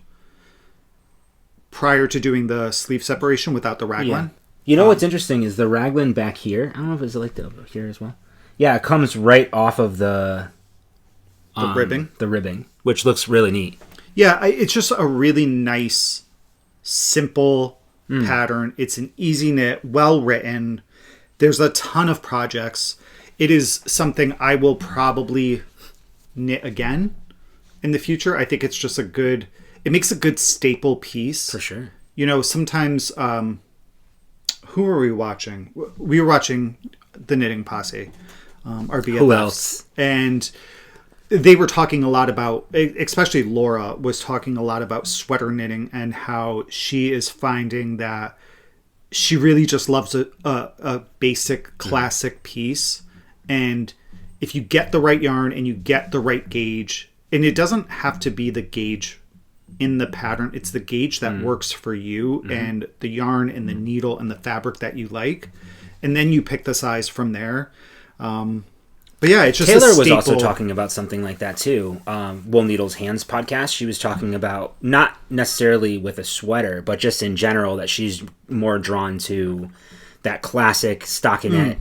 prior to doing the sleeve separation without the Raglan. Yeah. You know what's interesting is the Raglan back here. I don't know if it's like over here as well. Yeah, it comes right off of the ribbing. The ribbing, which looks really neat. Yeah, it's just a really nice, simple pattern. It's an easy knit, well written. There's a ton of projects. It is something I will probably knit again in the future. I think it's just it makes a good staple piece. For sure. You know, sometimes, who were we watching? We were watching the Knitting Posse. Our BFFs. Who else? And they were talking a lot about, especially Laura was talking a lot about sweater knitting and how she is finding that she really just loves a basic classic piece. And if you get the right yarn and you get the right gauge, and it doesn't have to be the gauge in the pattern, it's the gauge that works for you and the yarn and the needle and the fabric that you like. And then you pick the size from there. But yeah, it's just Taylor was also talking about something like that too. Wool Needles Hands podcast. She was talking about not necessarily with a sweater, but just in general that she's more drawn to that classic stockinette,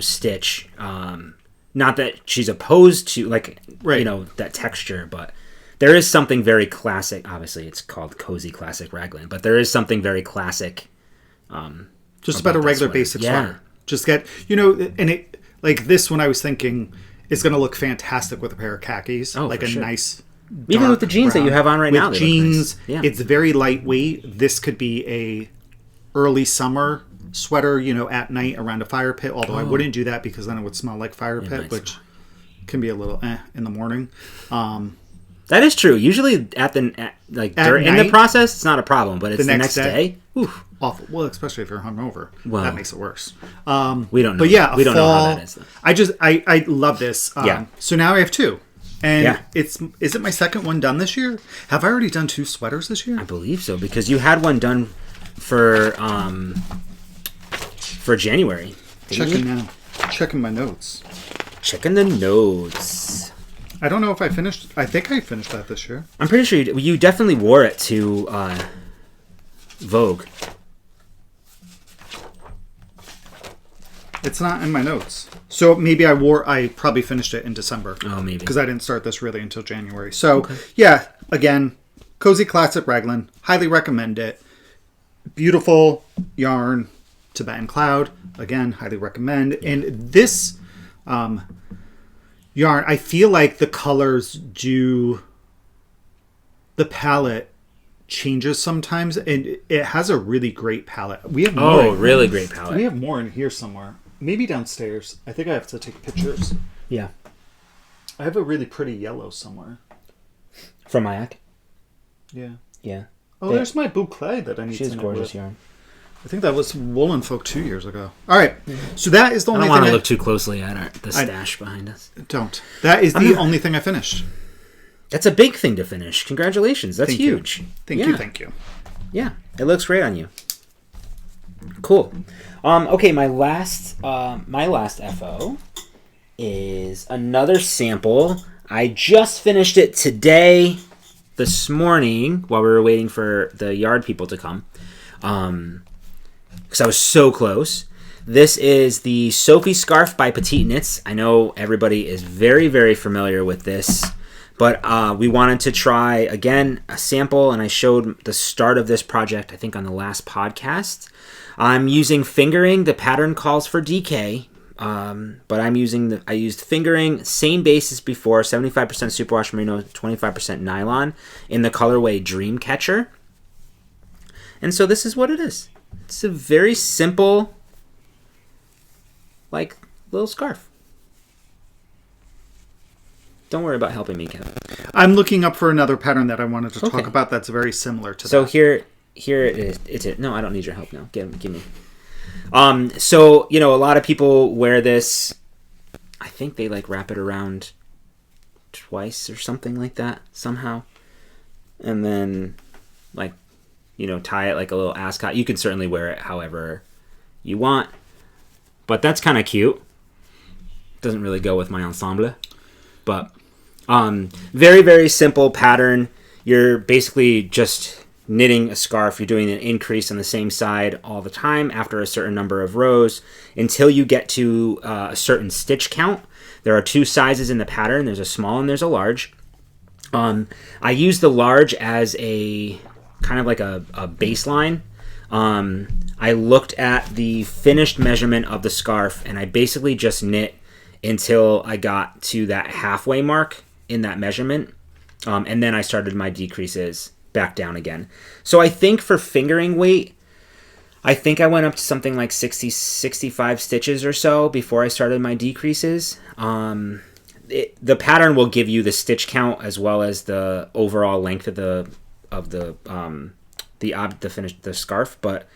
stitch. Not that she's opposed to that texture, but there is something very classic. Obviously, it's called Cozy Classic Raglan, but there is something very classic. Just about a regular basic sweater. Just get and it. Like this one I was thinking is going to look fantastic with a pair of khakis. Oh, like a nice even with the jeans brown. That you have on right now. With jeans, it's very lightweight. This could be a early summer sweater, at night around a fire pit. Although I wouldn't do that because then it would smell like fire pit, which can be a little in the morning. That is true. Usually in the process, it's not a problem, but it's the next day. Oof. Awful. Well, especially if you're hungover. Well, that makes it worse. We don't know. But yeah, we don't know how that is. Though. I love this. So now I have 2. And is it my second one done this year? Have I already done 2 sweaters this year? I believe so, because you had one done for January. Checking my notes. Checking the notes. I don't know if I finished. I think I finished that this year. I'm pretty sure you definitely wore it to Vogue. It's not in my notes. So maybe I probably finished it in December. Oh, maybe. Because I didn't start this really until January. So, yeah, again, Cozy Classic Raglan. Highly recommend it. Beautiful yarn, Tibetan Cloud. Again, highly recommend. And this yarn, I feel like the colors do... The palette changes sometimes, and it has a really great palette. We have more really great palette. We have more in here somewhere. Maybe downstairs. I think I have to take pictures. Yeah. I have a really pretty yellow somewhere. From Mayak? Yeah. Yeah. Oh, there's my boucle that I need to knit with. She has gorgeous yarn. I think that was Woolen Folk 2 years ago. All right. So that is the only thing I don't want to look too closely at the stash behind us. Don't. That is the only thing I finished. That's a big thing to finish. Congratulations. That's huge. Thank you. Yeah. It looks great on you. Cool. Okay, my last FO is another sample. I just finished it today, this morning, while we were waiting for the yard people to come. Because I was so close. This is the Sophie scarf by Petite Knits. I know everybody is very, very familiar with this. But we wanted to try, again, a sample, and I showed the start of this project, I think, on the last podcast. I'm using fingering. The pattern calls for DK, but I used fingering, same base as before, 75% superwash merino, 25% nylon, in the colorway Dreamcatcher. And so this is what it is. It's a very simple, like, little scarf. Don't worry about helping me, Kevin. I'm looking up for another pattern that I wanted to talk about that's very similar to that. So here it is. It's it. No, I don't need your help now. Give me. So, a lot of people wear this. I think they wrap it around twice or something like that somehow. And then tie it like a little ascot. You can certainly wear it however you want. But that's kind of cute. Doesn't really go with my ensemble. But very, very simple pattern. You're basically just knitting a scarf. You're doing an increase on the same side all the time after a certain number of rows until you get to a certain stitch count. There are two sizes in the pattern. There's a small and there's a large. I use the large as a kind of like a baseline. I looked at the finished measurement of the scarf and I basically just knit until I got to that halfway mark in that measurement. And then I started my decreases back down again. So I think for fingering weight, I think I went up to something like 60, 65 stitches or so before I started my decreases. The pattern will give you the stitch count as well as the overall length of the scarf, but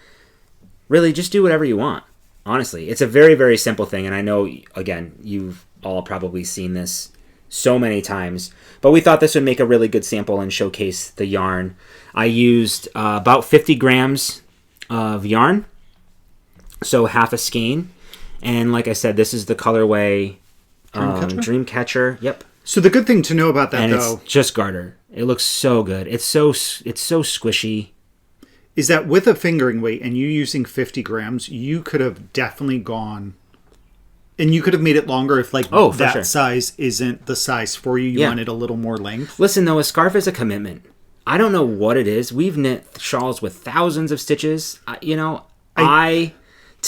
really just do whatever you want. Honestly, it's a very, very simple thing, and I know, again, you've all probably seen this so many times, but we thought this would make a really good sample and showcase the yarn. I used about 50 grams of yarn, so half a skein, and like I said, this is the colorway Dreamcatcher. Yep. So the good thing to know about that, and it's just garter. It looks so good. It's so squishy. Is that with a fingering weight and you using 50 grams, you could have definitely gone, and you could have made it longer if that size isn't the size for you. You wanted a little more length. Listen, though, a scarf is a commitment. I don't know what it is. We've knit shawls with thousands of stitches. To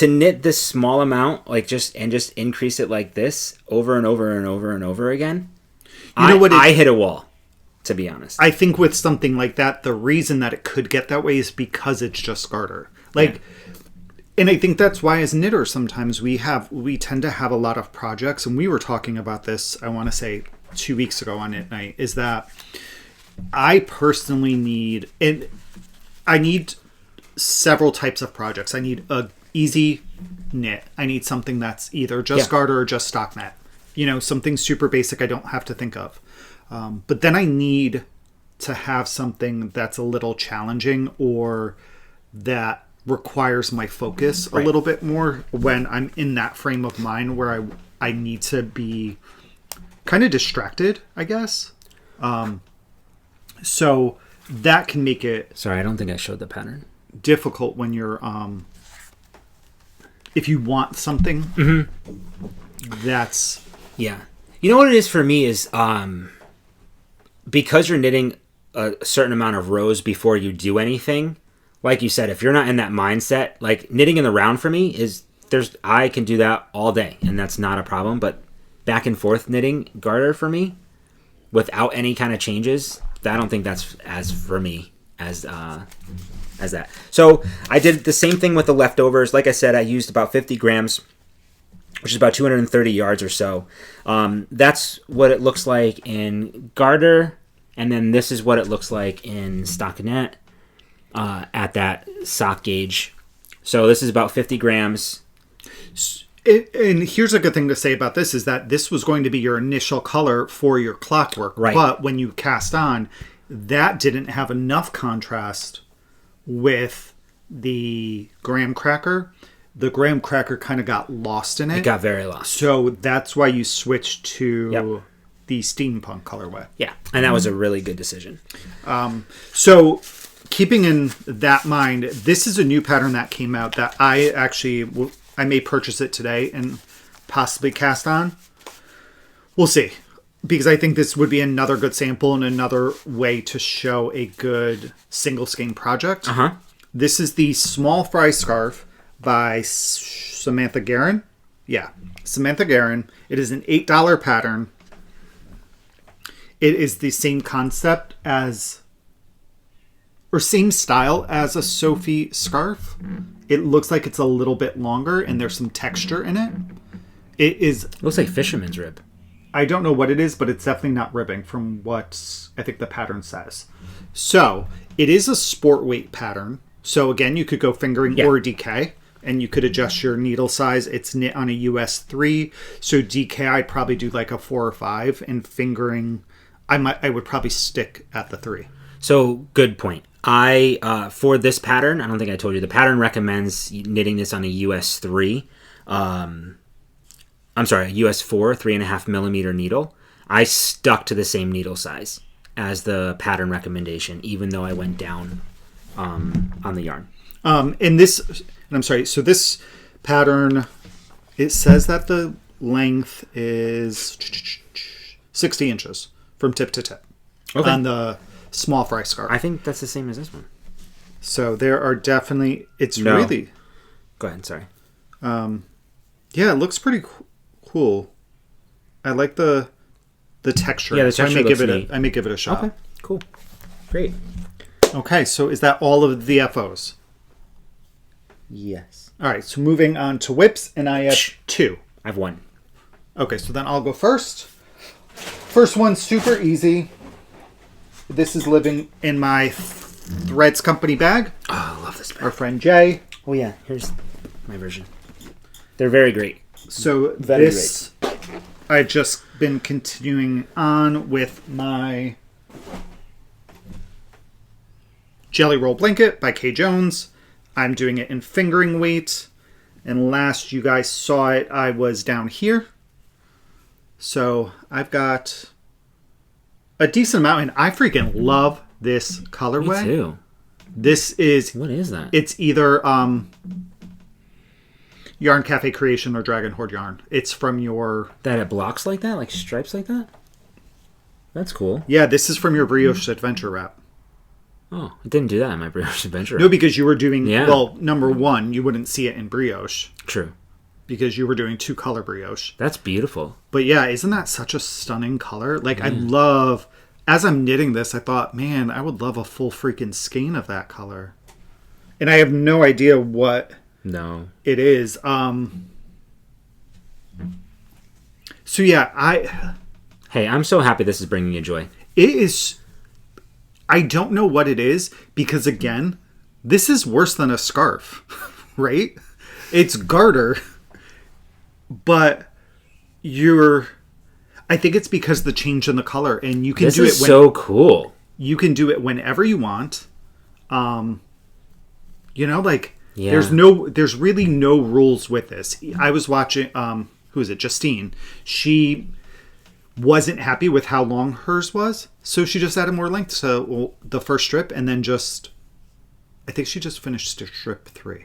knit this small amount, just increase it like this over and over and over and over again. I hit a wall. To be honest, I think with something like that, the reason that it could get that way is because it's just garter. And I think that's why as knitters sometimes we tend to have a lot of projects, and we were talking about this, I want to say 2 weeks ago on Knit Night, is that I personally need several types of projects. I need a easy knit. I need something that's either just garter or just stock net. Something super basic I don't have to think of. But then I need to have something that's a little challenging or that requires my focus a little bit more when I'm in that frame of mind where I need to be kind of distracted, I guess. So that can make it... Sorry, I don't think I showed the pattern. Difficult when you're... if you want something, that's... Yeah. You know what it is for me is because you're knitting a certain amount of rows before you do anything, like you said, if you're not in that mindset, like knitting in the round for me is I can do that all day and that's not a problem, but back and forth knitting garter for me without any kind of changes, I don't think that's as for me as that. So I did the same thing with the leftovers. Like I said, I used about 50 grams, which is about 230 yards or so. That's what it looks like in garter, and then this is what it looks like in stockinette at that sock gauge. So this is about 50 grams. And here's a good thing to say about this is that this was going to be your initial color for your clockwork. Right. But when you cast on, that didn't have enough contrast with the graham cracker. The graham cracker kind of got lost in it. It got very lost. So that's why you switched to the steampunk colorway. Yeah, and that was a really good decision. So keeping in that mind, this is a new pattern that came out that I may purchase it today and possibly cast on. We'll see. Because I think this would be another good sample and another way to show a good single skein project. This is the Small Fry Scarf by Samantha Guerin. Yeah, Samantha Guerin. It is an $8 pattern. It is the same concept or same style as a Sophie scarf. It looks like it's a little bit longer and there's some texture in it. It looks like fisherman's rib. I don't know what it is, but it's definitely not ribbing from what I think the pattern says. So it is a sport weight pattern. So again, you could go fingering or DK, and you could adjust your needle size. It's knit on a US 3. So DK, I'd probably do like a 4 or 5, and fingering, I would probably stick at the 3. So good point. For this pattern, I don't think I told you, the pattern recommends knitting this on a US 3. I'm sorry, a US 4, 3.5 millimeter needle. I stuck to the same needle size as the pattern recommendation, even though I went down on the yarn. So this pattern, it says that the length is 60 inches from tip to tip on the Small Fry Scarf. I think that's the same as this one. So there are definitely, really... Go ahead, sorry. Yeah, it looks pretty cool. I like the texture. Yeah, the texture looks neat. I may give it a shot. Okay, cool. Great. Okay, so is that all of the FOs? Yes. All right, so moving on to whips, and I have 2. I have 1. Okay, so then I'll go first. First one's super easy. This is living in my Threads Company bag. Oh, I love this bag. Our friend Jay. Oh, yeah, here's my version. They're very great. So great. I've just been continuing on with my Jelly Roll Blanket by Kay Jones. I'm doing it in fingering weight. And last you guys saw it, I was down here. So I've got a decent amount, and I freaking love this colorway. Me too. This is... What is that? It's either Yarn Cafe Creation or Dragon Horde Yarn. It's from your... That it blocks like that? Like stripes like that? That's cool. Yeah, this is from your Brioche Adventure wrap. Oh, it didn't do that in my Brioche Adventure wrap. No, because you were doing... Yeah. Well, number one, you wouldn't see it in Brioche. True. Because you were doing 2-color Brioche. That's beautiful. But yeah, isn't that such a stunning color? Like, I love... As I'm knitting this, I thought, man, I would love a full freaking skein of that color. And I have no idea what... No. It is. So yeah, Hey, I'm so happy this is bringing you joy. It is... I don't know what it is, because again, this is worse than a scarf, right? It's garter, but I think it's because the change in the color, and you can do it. This is so cool. You can do it whenever you want. Yeah. There's really no rules with this. I was watching, who is it? Justine. She wasn't happy with how long hers was, so she just added more length to the first strip, and then I think she just finished strip 3.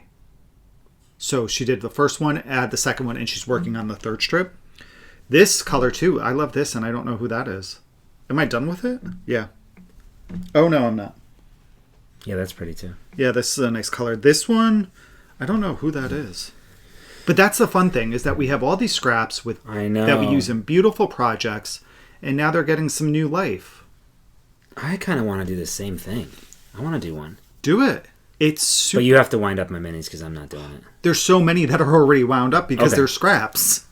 So she did the first one, add the second one, and she's working on the third strip. This color too, I love this, and I don't know who that is. Am I done with it? Yeah. Oh no, I'm not. Yeah, that's pretty too. Yeah, this is a nice color. This one, I don't know who that is. But that's the fun thing, is that we have all these scraps that we use in beautiful projects, and now they're getting some new life. I kind of want to do the same thing. I want to do one. Do it. It's super... But you have to wind up my minis because I'm not doing it. There's so many that are already wound up because they're scraps.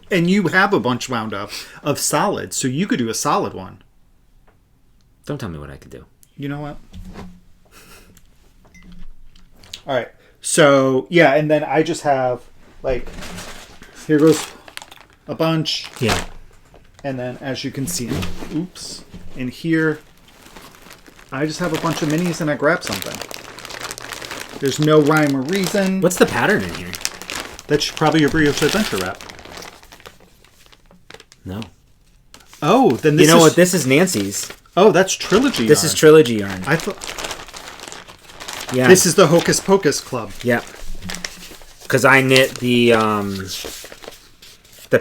And you have a bunch wound up of solids, so you could do a solid one. Don't tell me what I could do. You know what? All right. So, yeah, and then I just have, like, here goes a bunch. Yeah. And then, as you can see, oops, in here, I just have a bunch of minis and I grab something. There's no rhyme or reason. What's the pattern in here? That's probably your Brioche Adventure wrap. No. Oh, then this is... You know what? This is Nancy's. Oh, that's Trilogy yarn. This is Trilogy yarn. I thought... Yeah. This is the Hocus Pocus Club. Yeah. Because I knit the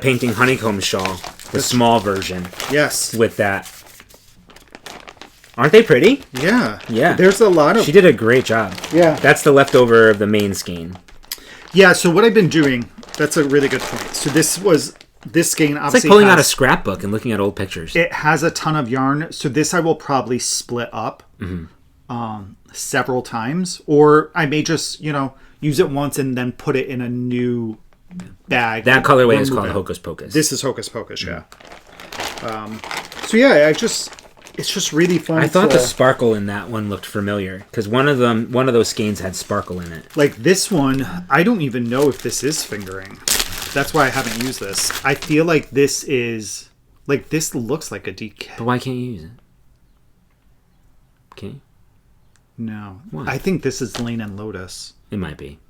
painting honeycomb shawl, the small version. Yes. With that. Aren't they pretty? Yeah. Yeah. There's a lot of... She did a great job. Yeah. That's the leftover of the main skein. Yeah, so what I've been doing, that's a really good point. So this skein obviously It's like pulling out a scrapbook and looking at old pictures. It has a ton of yarn, so this I will probably split up several times. Or I may just, use it once and then put it in a new bag. That colorway is called Hocus Pocus. This is Hocus Pocus, yeah. So yeah, it's just really fun. I thought the sparkle in that one looked familiar because one of those skeins had sparkle in it. Like this one, I don't even know if this is fingering. That's why I haven't used this. I feel like this looks like a DK. But why can't you use it? Okay. No. Why? I think this is Lane and Lotus. It might be.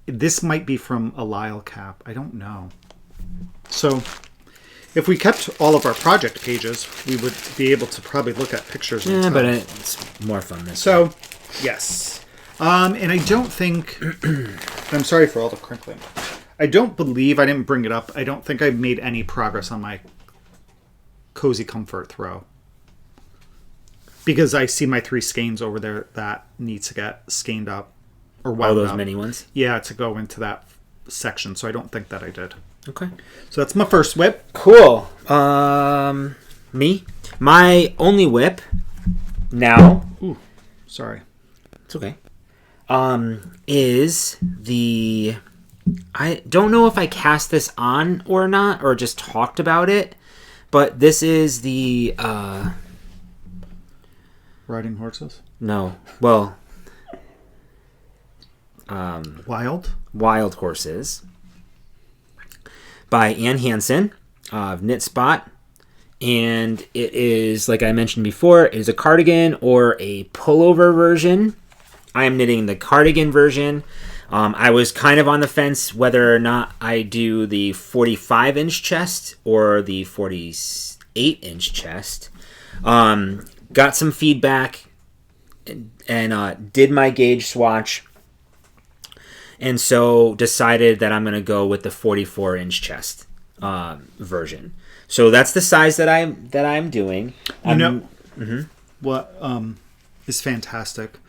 This might be from a Lyle cap. I don't know. So, if we kept all of our project pages, we would be able to probably look at pictures. Yeah, but it's more fun this way. So, yes. And I don't think... I'm sorry for all the crinkling. I don't believe... I didn't bring it up. I don't think I've made any progress on my Cozy Comfort throw. Because I see my 3 skeins over there that needs to get skeined up. Or wound those up. mini ones? Yeah, to go into that section. So I don't think that I did. Okay. So that's my first whip. Cool. Me? My only whip now... Ooh, sorry. It's okay. Is the... I don't know if I cast this on or not, or just talked about it, but this is the... Riding horses? No. Well... Wild Horses by Ann Hansen of Knit Spot, and it is, like I mentioned before, it is a cardigan or a pullover version. I am knitting the cardigan version. I was kind of on the fence whether or not I do the 45-inch chest or the 48-inch chest. Got some feedback and did my gauge swatch. And so decided that I'm going to go with the 44-inch chest version. So that's the size that I'm doing. What is fantastic?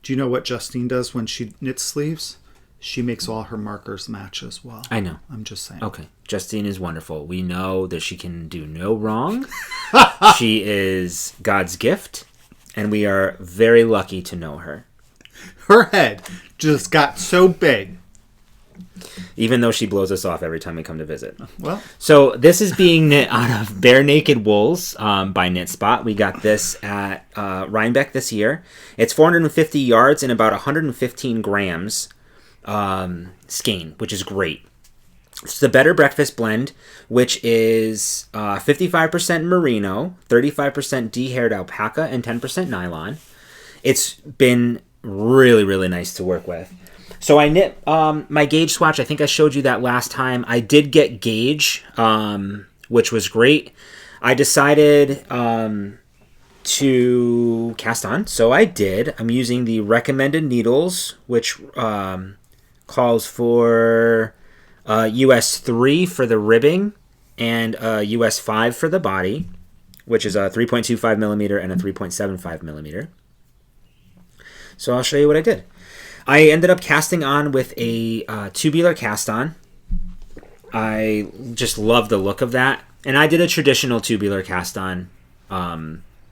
Do you know what Justine does when she knits sleeves? She makes all her markers match as well. I know. I'm just saying. Okay. Justine is wonderful. We know that she can do no wrong. She is God's gift, and we are very lucky to know her. Her head just got so big. Even though she blows us off every time we come to visit. Well, so this is being knit out of Bare Naked Wools by Knit Spot. We got this at Rhinebeck this year. It's 450 yards and about 115 grams skein, which is great. It's the Better Breakfast blend, which is 55% merino, 35% de-haired alpaca, and 10% nylon. It's been really, really nice to work with. So I knit my gauge swatch. I think I showed you that last time. I did get gauge, which was great. I decided to cast on. So I did. I'm using the recommended needles, which calls for US 3 for the ribbing and US 5 for the body, which is a 3.25 millimeter and a 3.75 millimeter. So I'll show you what I did. I ended up casting on with a tubular cast on. I just love the look of that. And I did a traditional tubular cast on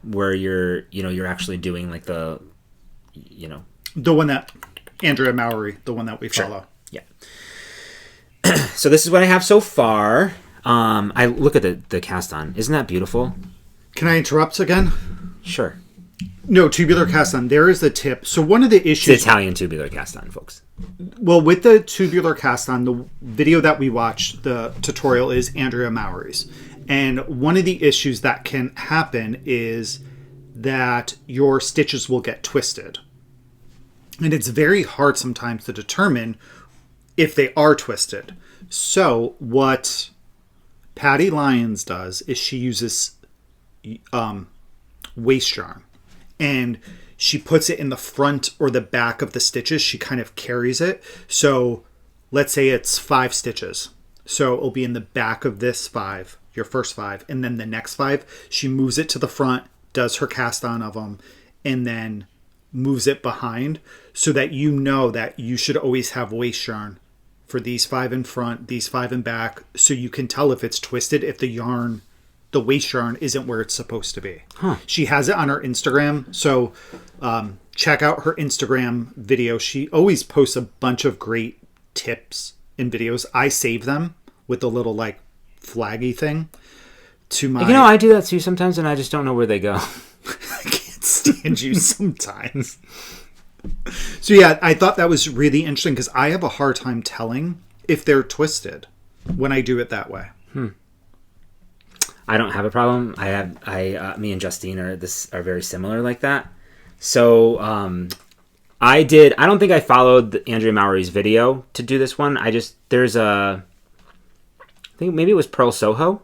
where you're actually doing like the one that Andrea Mowry, the one that we follow. Yeah. So this is what I have so far. I look at the cast on. Isn't that beautiful? Can I interrupt again? Sure. No, tubular cast on. There is the tip. So one of the issues... It's Italian tubular cast on, folks. Well, with the tubular cast on, the video that we watched, the tutorial is Andrea Mowry's. And one of the issues that can happen is that your stitches will get twisted. And it's very hard sometimes to determine if they are twisted. So what Patty Lyons does is she uses waste yarn. And she puts it in the front or the back of the stitches. She kind of carries it. So let's say it's 5 stitches. So it'll be in the back of this 5, your first 5. And then the next 5, she moves it to the front, does her cast on of them, and then moves it behind so that you know that you should always have waste yarn for these 5 in front, these 5 in back. So you can tell if it's twisted, if the waste yarn isn't where it's supposed to be. Huh. She has it on her Instagram. So check out her Instagram video. She always posts a bunch of great tips in videos. I save them with the little like flaggy thing to my... I do that too sometimes and I just don't know where they go. I can't stand you sometimes. So yeah, I thought that was really interesting because I have a hard time telling if they're twisted when I do it that way. I don't have a problem. Me and Justine are very similar like that. So I don't think I followed Andrea Mowry's video to do this one. I think maybe it was Pearl Soho.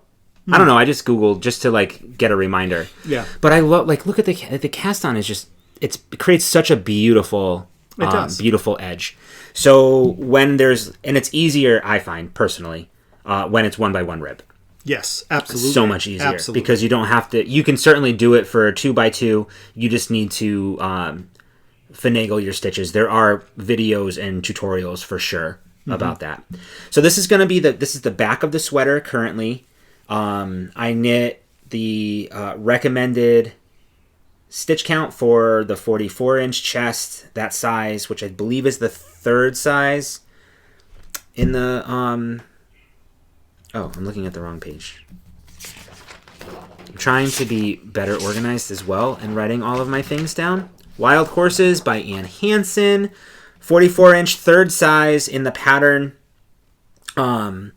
I don't know. I just Googled just to like get a reminder. Yeah. But I love look at the cast on is just it creates such a beautiful beautiful edge. So when it's easier, I find personally, when it's 1x1 rib. Yes, absolutely. It's so much easier. Absolutely. Because you don't have to. You can certainly do it for a 2x2. You just need to finagle your stitches. There are videos and tutorials for sure about that. So this is going to be the back of the sweater currently. I knit the recommended stitch count for the 44-inch chest, that size, which I believe is the 3rd size in the Oh, I'm looking at the wrong page. I'm trying to be better organized as well and writing all of my things down. Wild Horses by Ann Hansen. 44-inch 3rd size in the pattern. I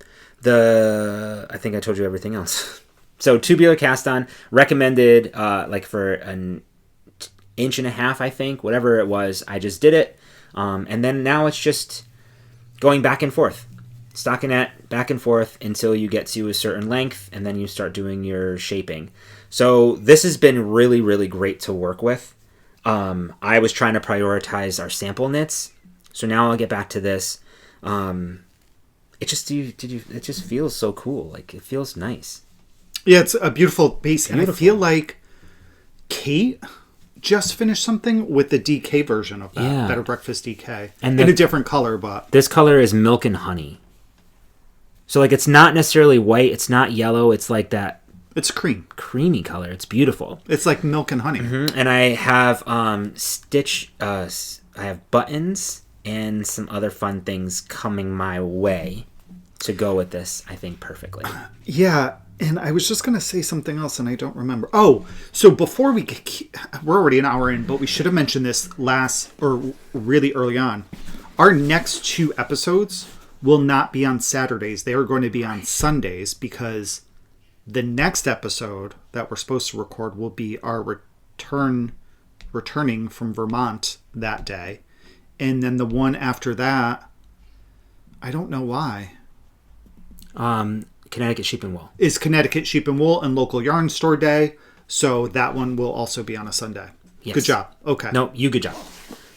think I told you everything else. So tubular cast on, recommended for an 1.5 inches, I think, whatever it was. I just did it. And then now it's just going back and forth. Stockinette back and forth until you get to a certain length, and then you start doing your shaping. So this has been really, really great to work with. I was trying to prioritize our sample knits, so now I'll get back to this. It just feels so cool. Like it feels nice. Yeah, it's a beautiful base, and I feel like Kate just finished something with the DK version of that, yeah. Better Breakfast DK, and in a different color, but this color is milk and honey. So like it's not necessarily white, it's not yellow, it's like that. It's creamy color. It's beautiful. It's like milk and honey. Mm-hmm. And I have I have buttons and some other fun things coming my way to go with this, I think, perfectly. Yeah, and I was just going to say something else, and I don't remember. Oh, so before we're already an hour in, but we should have mentioned this really early on. Our next 2 episodes will not be on Saturdays. They are going to be on Sundays because the next episode that we're supposed to record will be our returning from Vermont that day. And then the one after that, I don't know why. Connecticut Sheep and Wool. Is Connecticut Sheep and Wool and Local Yarn Store Day. So that one will also be on a Sunday. Yes. Good job. Okay. No, you good job.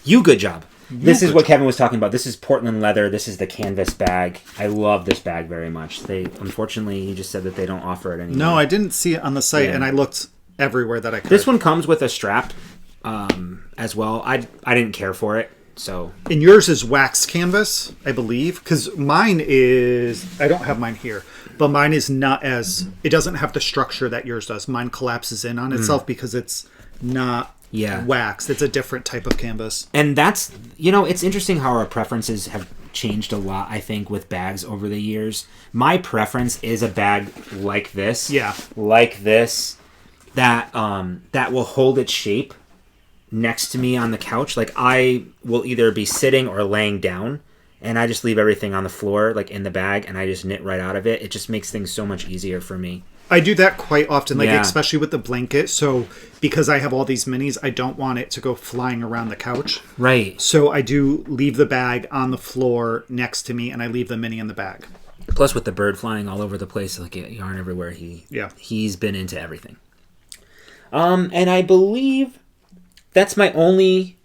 You good job. This is what Kevin was talking about. This is Portland leather. This is the canvas bag. I love this bag very much. Unfortunately, he just said that they don't offer it anymore. No, I didn't see it on the site, and I looked everywhere that I could. This one comes with a strap as well. I didn't care for it, so. And yours is wax canvas, I believe, because mine is. I don't have mine here, but mine is not as. It doesn't have the structure that yours does. Mine collapses in on itself because it's not. Waxed. It's a different type of canvas. And that's, it's interesting how our preferences have changed a lot, I think, with bags over the years. My preference is a bag like this. Yeah. Like this, that will hold its shape next to me on the couch. Like, I will either be sitting or laying down, and I just leave everything on the floor, like in the bag, and I just knit right out of it. It just makes things so much easier for me. I do that quite often, especially with the blanket. So because I have all these minis, I don't want it to go flying around the couch. Right. So I do leave the bag on the floor next to me, and I leave the mini in the bag. Plus, with the bird flying all over the place, like yarn everywhere, he's been into everything. And I believe that's my only...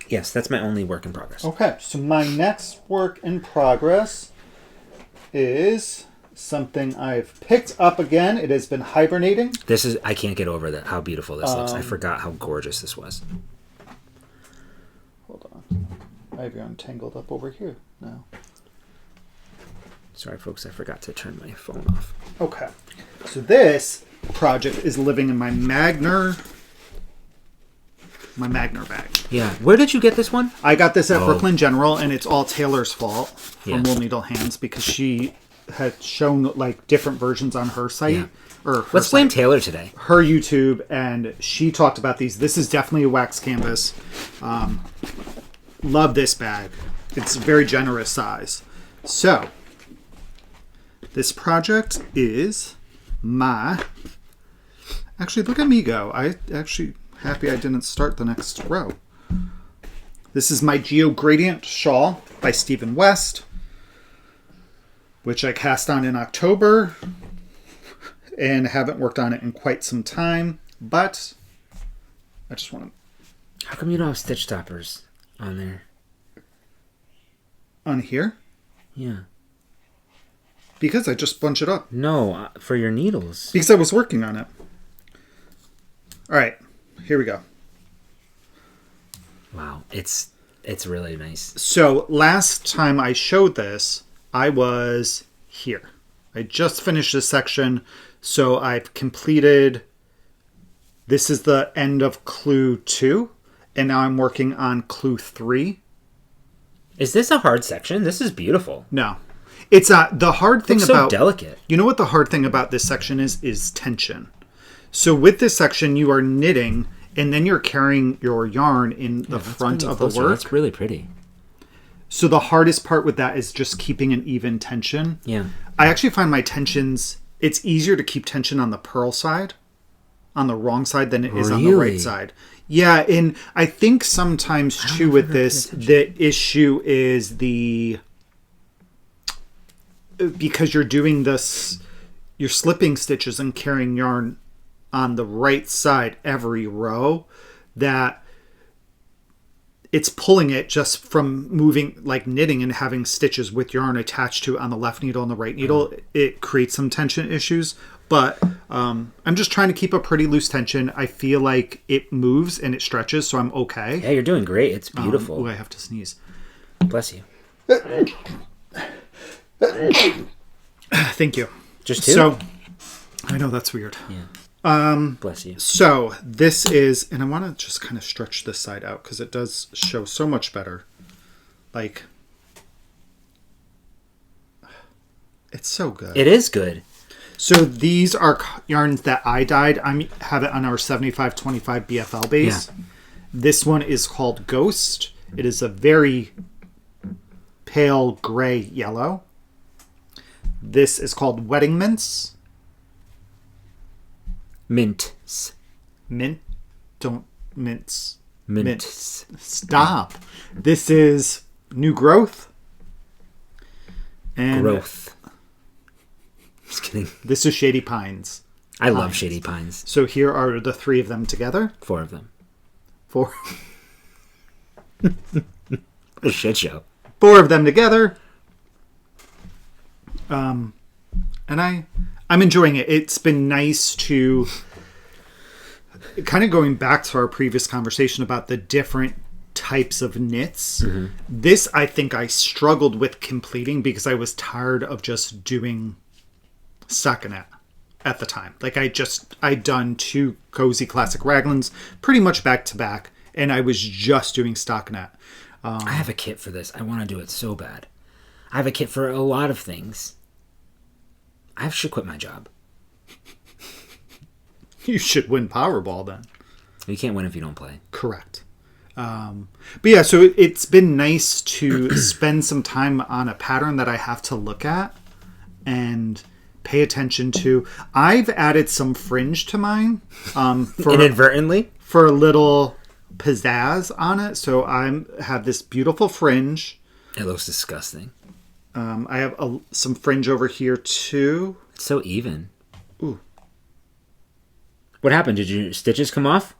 Yes, that's my only work in progress. Okay, so my next work in progress is... something I've picked up again. It has been hibernating. I can't get over that. How beautiful this looks. I forgot how gorgeous this was. Hold on. I have you tangled up over here now. Sorry, folks. I forgot to turn my phone off. Okay. So this project is living in my Magner bag. Yeah. Where did you get this one? I got this at Brooklyn General, and it's all Taylor's fault from Wool Needle Hands because she had shown like different versions on her site Let's blame Taylor today. Her YouTube, and she talked about these. This is definitely a wax canvas. Love this bag. It's a very generous size. So this project is actually look at me go. I actually happy I didn't start the next row. This is my Geogradient shawl by Stephen West, which I cast on in October and haven't worked on it in quite some time, but I just want to... How come you don't have stitch stoppers on there? On here? Yeah. Because I just bunch it up. No, for your needles. Because I was working on it. All right, here we go. Wow, it's really nice. So last time I showed this, I was here. I just finished this section, so I've completed... This is the end of clue 2, and now I'm working on clue 3. Is this a hard section? This is beautiful. No. It's the hard thing about... so delicate. You know what the hard thing about this section is tension. So with this section, you are knitting, and then you're carrying your yarn in the front of the work. That's really pretty. So the hardest part with that is just keeping an even tension. Yeah. I actually find my tensions, it's easier to keep tension on the purl side, on the wrong side, than it is on the right side. Yeah, and I think sometimes too with this, the issue is because you're doing this, you're slipping stitches and carrying yarn on the right side every row, that it's pulling it just from moving, like knitting and having stitches with yarn attached to it on the left needle and the right needle. It creates some tension issues, but I'm just trying to keep a pretty loose tension. I feel like it moves and it stretches, so I'm okay. Yeah, you're doing great. It's beautiful. I have to sneeze. Bless you. Thank you. Just two? So, I know that's weird. Yeah. Bless you. So this is, and I want to just kind of stretch this side out because it does show so much better. Like, it's so good. It is good. So these are yarns that I dyed. I have it on our 7525 BFL base. Yeah. This one is called Ghost. It is a very pale gray yellow. This is called Wedding Mints. Mints. Mint? Don't mince. Mints. Stop. This is New Growth. And Growth. Just kidding. This is Shady Pines. I love shady pines. So here are the 3 of them together. 4 of them. 4. A shit show. 4 of them together. And I'm enjoying it. It's been nice to kind of going back to our previous conversation about the different types of knits. Mm-hmm. This, I think I struggled with completing because I was tired of just doing stockinette at the time. Like I'd done 2 cozy classic Raglans pretty much back to back, and I was just doing stockinette. I have a kit for this. I want to do it so bad. I have a kit for a lot of things. I should quit my job. You should win Powerball then. You can't win if you don't play. Correct. But yeah, so it's been nice to spend some time on a pattern that I have to look at and pay attention to. I've added some fringe to mine. Inadvertently? For a little pizzazz on it. So I have this beautiful fringe. It looks disgusting. I have some fringe over here too. It's so even. Ooh. What happened? Did your stitches come off?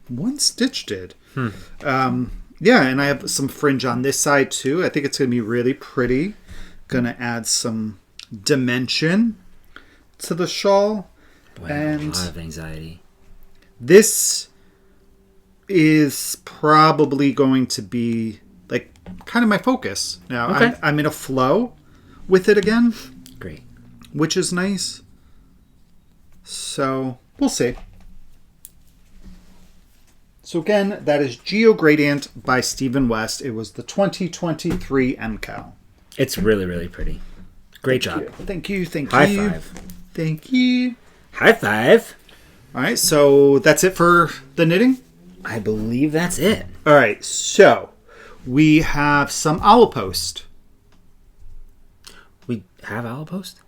One stitch did. Yeah, and I have some fringe on this side too. I think it's going to be really pretty. Going to add some dimension to the shawl. Boy, and a lot of anxiety. This is probably going to be like kind of my focus now. Okay. I'm in a flow with it again. Great. Which is nice. So we'll see. So again, that is Geogradient by Stephen West. It was the 2023 MCAL. It's really, really pretty. Great job. Thank you. High five. Thank you. High five. All right, so that's it for the knitting? I believe that's it. All right, so we have some owl post. We have owl post?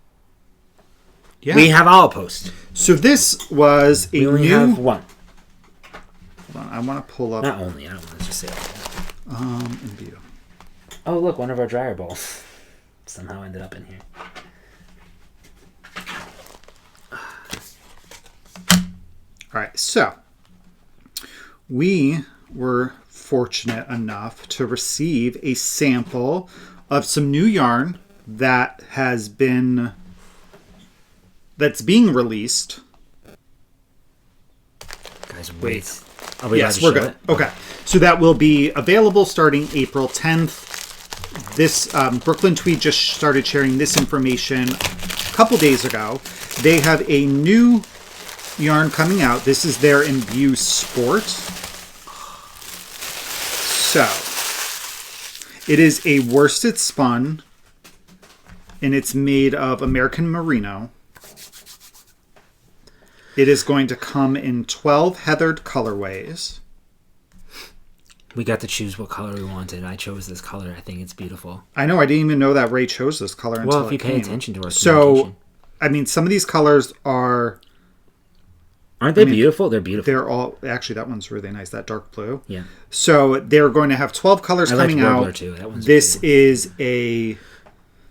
Yeah. We have owl post. So this was we only have one. Hold on, I want to pull up. Not only, I don't want to just say that. In view. Oh, look, one of our dryer balls somehow ended up in here. All right, so we were fortunate enough to receive a sample of some new yarn that's being released. Guys, wait. Yes, we're good. Okay, so that will be available starting April 10th. This Brooklyn Tweed just started sharing this information a couple days ago. They have a new yarn coming out. This is their Imbue Sport. So it is a worsted spun, and it's made of American Merino. It is going to come in 12 heathered colorways. We got to choose what color we wanted. I chose this color. I think it's beautiful. I know. I didn't even know that Ray chose this color until well, if you pay attention to our So, I mean, some of these colors are... Aren't they beautiful? They're beautiful. They're all... Actually, that one's really nice. That dark blue. Yeah. So, they're going to have 12 colors coming out. Too. That one's this is a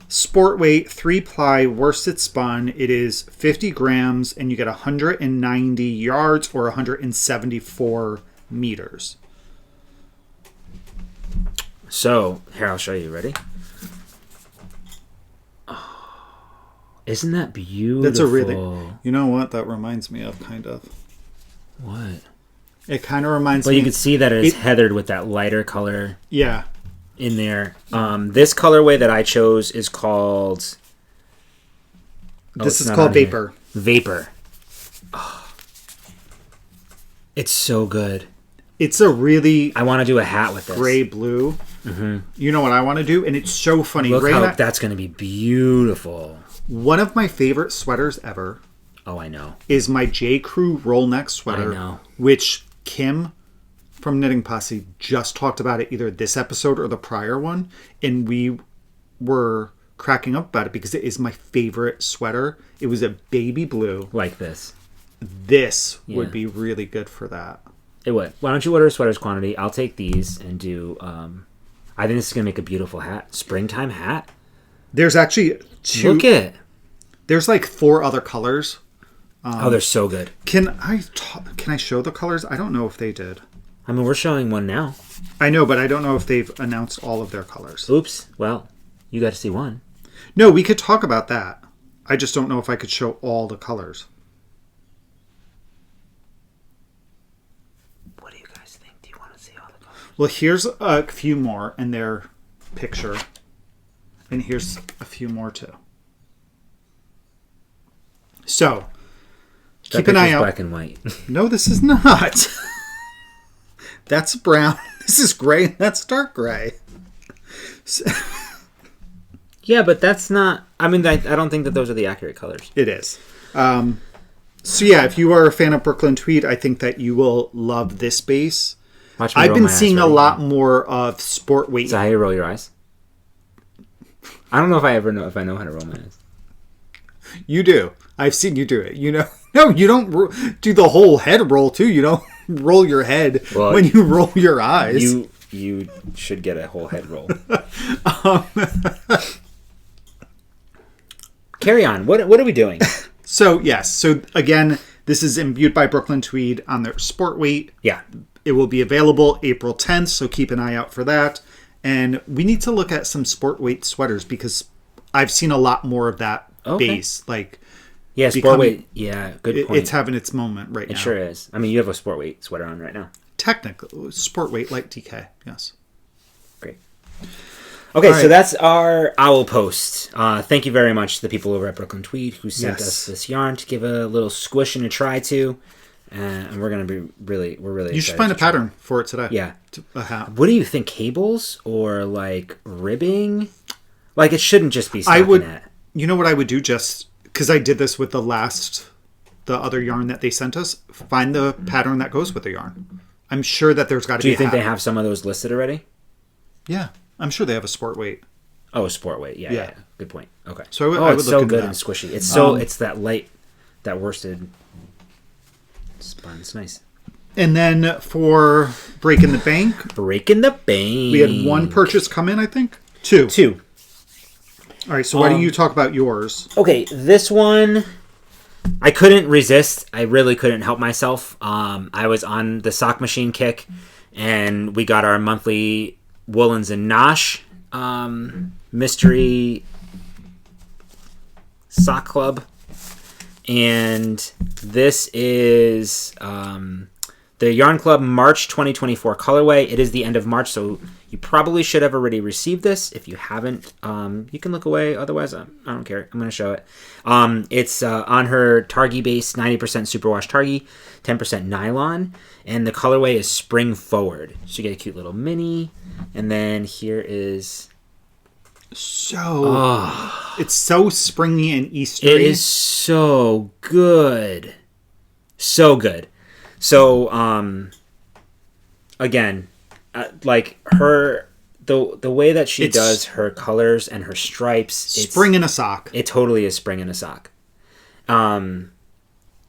sport weight 3-ply worsted spun. It is 50 grams, and you get 190 yards or 174 meters. So, here, I'll show you. Ready? Oh, isn't that beautiful? That's a really... You know what that reminds me of, kind of? What? It kind of reminds me... Well, you can see that it's heathered with that lighter color. Yeah. In there. This colorway that I chose is called... This is called Vapor. Here. Vapor. Oh. It's so good. It's a really... I want to do a hat with this. Gray blue. Mm-hmm. You know what I want to do? And it's so funny. Look how that's going to be beautiful. One of my favorite sweaters ever. Oh, I know. Is my J. Crew roll neck sweater. I know. Which Kim from Knitting Posse just talked about it either this episode or the prior one. And we were cracking up about it because it is my favorite sweater. It was a baby blue. Like this. This would be really good for that. It would. Why don't you order a sweaters quantity? I'll take these and do... I think this is going to make a beautiful hat. Springtime hat. There's actually 2... Look at it. There's like 4 other colors They're so good. Can I show the colors? I don't know if they did. I mean, we're showing one now. I know, but I don't know if they've announced all of their colors. Oops. Well, you got to see one. No, we could talk about that. I just don't know if I could show all the colors. What do you guys think? Do you want to see all the colors? Well, here's a few more in their picture. And here's a few more too. So, keep an eye out. Black and white. No, this is not. That's brown. This is gray. That's dark gray. So, yeah, but that's not... I mean, I don't think that those are the accurate colors. it is. So yeah, if you are a fan of Brooklyn Tweed, I think that you will love this base. Watch me I've roll been my eyes seeing a right lot now. more of sport weight. Is that how you roll your eyes? I don't know if I know how to roll my eyes. You do. I've seen you do it. You know. No, you don't do the whole head roll too. You don't roll your head when you roll your eyes. You should get a whole head roll. Carry on. What are we doing? So yes. So again, this is imbued by Brooklyn Tweed on their sport weight. Yeah. It will be available April 10th, so keep an eye out for that. And we need to look at some sport weight sweaters because I've seen a lot more of that base. Like, yeah, sport weight. Yeah, good point. It's having its moment right now. It sure is. I mean, you have a sport weight sweater on right now. Technically, sport weight like DK. Yes. Great. Okay, right. So that's our owl post. Thank you very much to the people over at Brooklyn Tweed who sent us this yarn to give a little squish and a try to. And we're going to be really You should find a pattern for it today. Yeah. A hat. What do you think? Cables or like ribbing? Like it shouldn't just be stockinette. You know what I would do just because I did this with the other yarn that they sent us. Find the pattern that goes with the yarn. I'm sure that there's got to be. Do you think they have some of those listed already? Yeah, I'm sure they have a sport weight. Oh, sport weight. Yeah. Good point. Okay. So I would it's look so into good that. and squishy. It's so it's that light, that worsted spun. It's nice. And then for Breaking the Bank, we had one purchase come in. I think two. All right. So why don't you talk about yours? Okay, this one I couldn't resist. I really couldn't help myself. I was on the sock machine kick, and we got our monthly Woolens and Nosh mystery sock club, and this is the Yarn Club March 2024 colorway. It is the end of March, so you probably should have already received this. If you haven't, you can look away. Otherwise, I don't care. I'm going to show it. It's on her Targhee base, 90% superwash Targhee, 10% nylon, and the colorway is Spring Forward. So you get a cute little mini, and then here is... it's so springy and Eastery. It is so good. So good. So, again, like her, the way that she does her colors and her stripes. Spring in a sock. It totally is spring in a sock.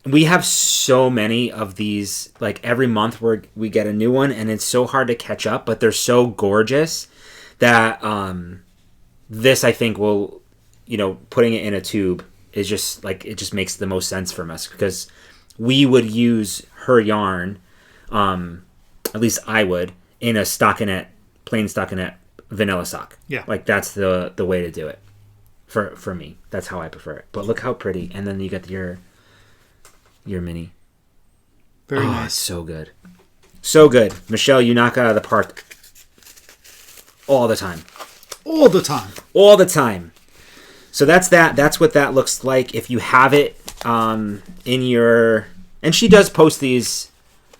We have so many of these, like every month we get a new one, and it's so hard to catch up, but they're so gorgeous that, this I think will, putting it in a tube is just like, it just makes the most sense for us because we would use her yarn, at least I would, in a stockinette, plain stockinette vanilla sock. Yeah. Like that's the way to do it for me. That's how I prefer it. But look how pretty. And then you get your mini. Very nice. It's so good. So good. Michelle, you knock out of the park all the time. All the time. All the time. So that's that. That's what that looks like. If you have it in your... And she does post these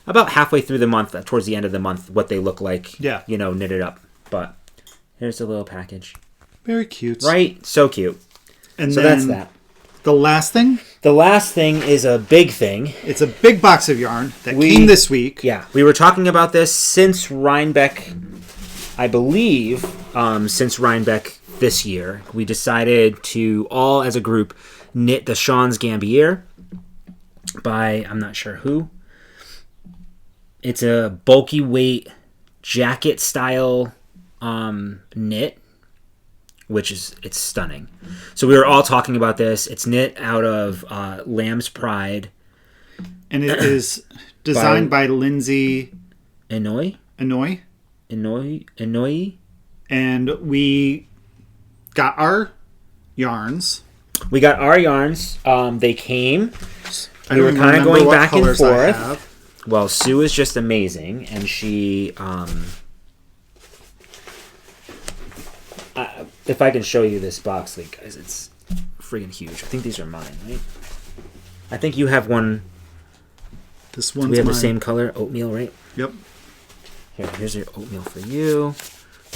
about halfway through the month, towards the end of the month, what they look like. Yeah. Knitted up. But here's a little package. Very cute. Right? So cute. And so then that's that. The last thing? The last thing is a big thing. It's a big box of yarn that came this week. Yeah. We were talking about this since Rhinebeck, I believe, since Rhinebeck this year. We decided to all, as a group, knit the Sean's Gambier by, I'm not sure who. It's a bulky weight jacket style knit. it's stunning. So we were all talking about this. It's knit out of Lamb's Pride. And it is designed by Lindsay Inouye. And we got our yarns. They came. We were kind of going back and forth. Well, Sue is just amazing, and she... if I can show you this box, like, guys, it's friggin' huge. I think these are mine, right? I think you have one... This one's we have mine. the same color, oatmeal, right? Yep. Here's your oatmeal for you.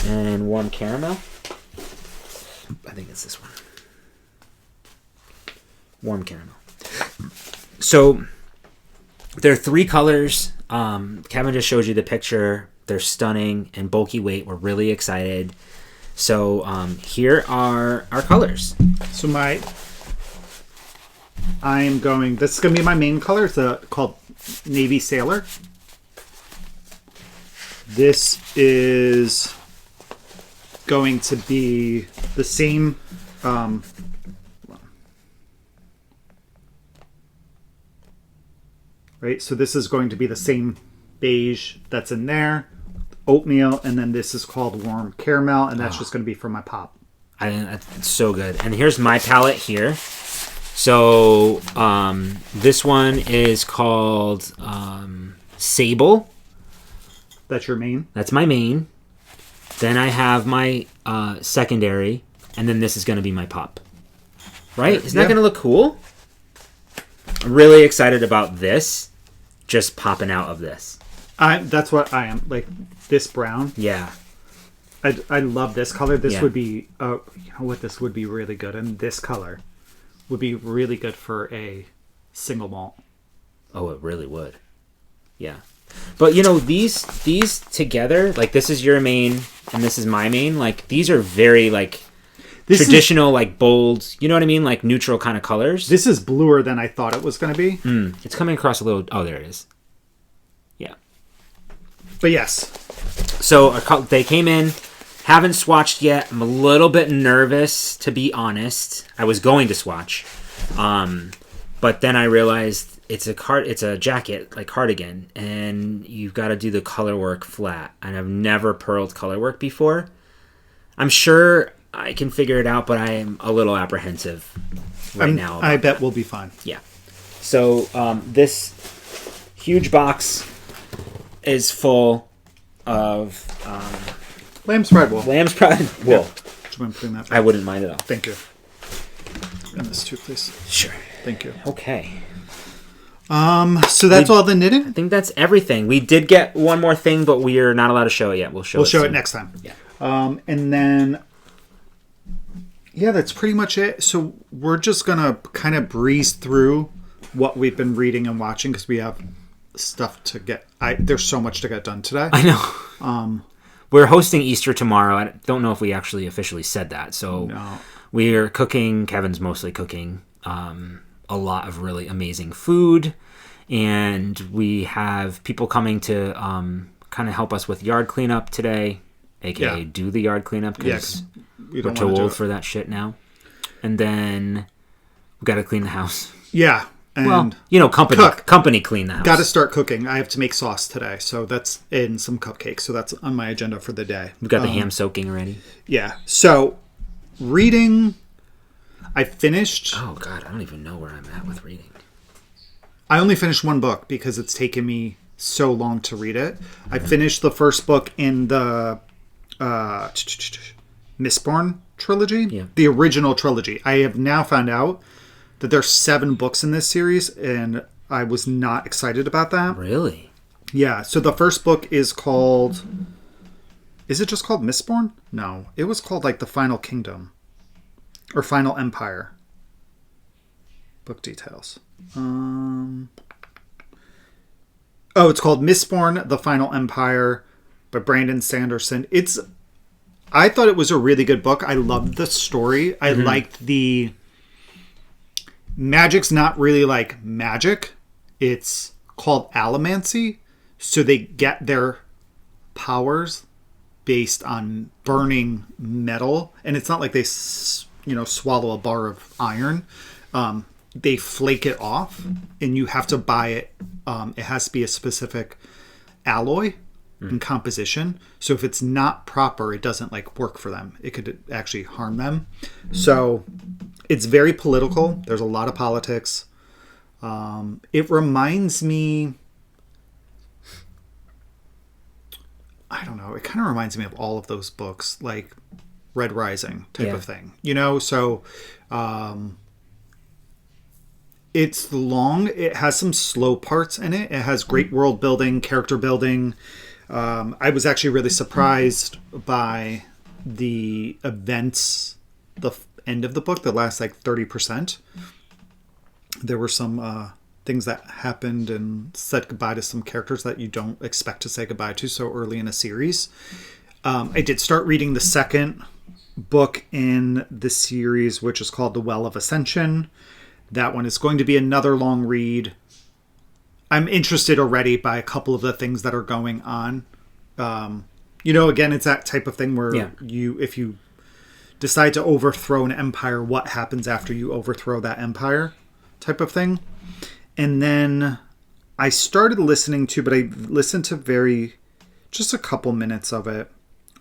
And warm caramel. I think it's this one. Warm caramel. So, there are 3 colors. Kevin just showed you the picture. They're stunning and bulky weight. We're really excited. So, here are our colors. So this is going to be my main color. It's called Navy Sailor. This is going to be the same. Right, so this is going to be the same beige that's in there, oatmeal, and then this is called warm caramel, and that's just going to be for my pop. It's so good. And here's my palette here. So this one is called Sable. That's your main? That's my main. Then I have my secondary, and then this is going to be my pop. Right? Isn't that going to look cool? I'm really excited about this. Just popping out of this. That's what I am. Like this brown. Yeah. I love this color. This would be, you know what? This would be really good. And this color would be really good for a single malt. Oh, it really would. Yeah. But you know, these together, like this is your main and this is my main. Like these are very like traditional, like bold, you know what I mean? Like neutral kind of colors. This is bluer than I thought it was going to be. It's coming across a little... Oh, there it is. Yeah. But yes. So they came in. Haven't swatched yet. I'm a little bit nervous, to be honest. I was going to swatch. But then I realized it's a jacket, like cardigan. And you've got to do the color work flat. And I've never purled color work before. I'm sure... I can figure it out, but I am a little apprehensive now. I bet we'll be fine. Yeah. So this huge box is full of Lamb's Pride wool. Lamb's Pride wool. Do you mind putting that back? I wouldn't mind at all. Thank you. And this too, please. Sure. Thank you. Okay. So that's all the knitting? I think that's everything. We did get one more thing, but we are not allowed to show it yet. We'll show it next time. Yeah. And then... Yeah, that's pretty much it. So we're just going to kind of breeze through what we've been reading and watching because we have stuff to get. There's so much to get done today. I know. We're hosting Easter tomorrow. I don't know if we actually officially said that. So we're cooking. Kevin's mostly cooking a lot of really amazing food. And we have people coming to kind of help us with yard cleanup today, a.k.a. do the yard cleanup because... We're too old for that shit now. And then we've got to clean the house. Yeah. And company clean the house. Got to start cooking. I have to make sauce today. So that's in some cupcakes. So that's on my agenda for the day. We've got the ham soaking already. Yeah. So reading, I finished. Oh, God. I don't even know where I'm at with reading. I only finished one book because it's taken me so long to read it. I finished the first book in the... Mistborn trilogy, the original trilogy. I have now found out that there's 7 books in this series, and I was not excited about that. Really? Yeah. So the first book is called... Is it just called Mistborn? No. It was called like The Final Kingdom. Or Final Empire. Book details. Oh, it's called Mistborn, The Final Empire by Brandon Sanderson. I thought it was a really good book. I loved the story. I liked the... Magic's not really like magic. It's called allomancy. So they get their powers based on burning metal, and it's not like they swallow a bar of iron. They flake it off, and you have to buy it. It has to be a specific alloy and composition. So if it's not proper, it doesn't like work for them. It could actually harm them. So it's very political. There's a lot of politics. It reminds me, I don't know, it kind of reminds me of all of those books, like Red Rising type of thing, so it's long. It has some slow parts in it. It has great world building, character building. I was actually really surprised by the events, the end of the book, the last like 30%. There were some things that happened and said goodbye to some characters that you don't expect to say goodbye to so early in a series. I did start reading the second book in the series, which is called The Well of Ascension. That one is going to be another long read. I'm interested already by a couple of the things that are going on. Again, it's that type of thing where if you decide to overthrow an empire, what happens after you overthrow that empire type of thing. And then I started listening to, but I listened to just a couple minutes of it,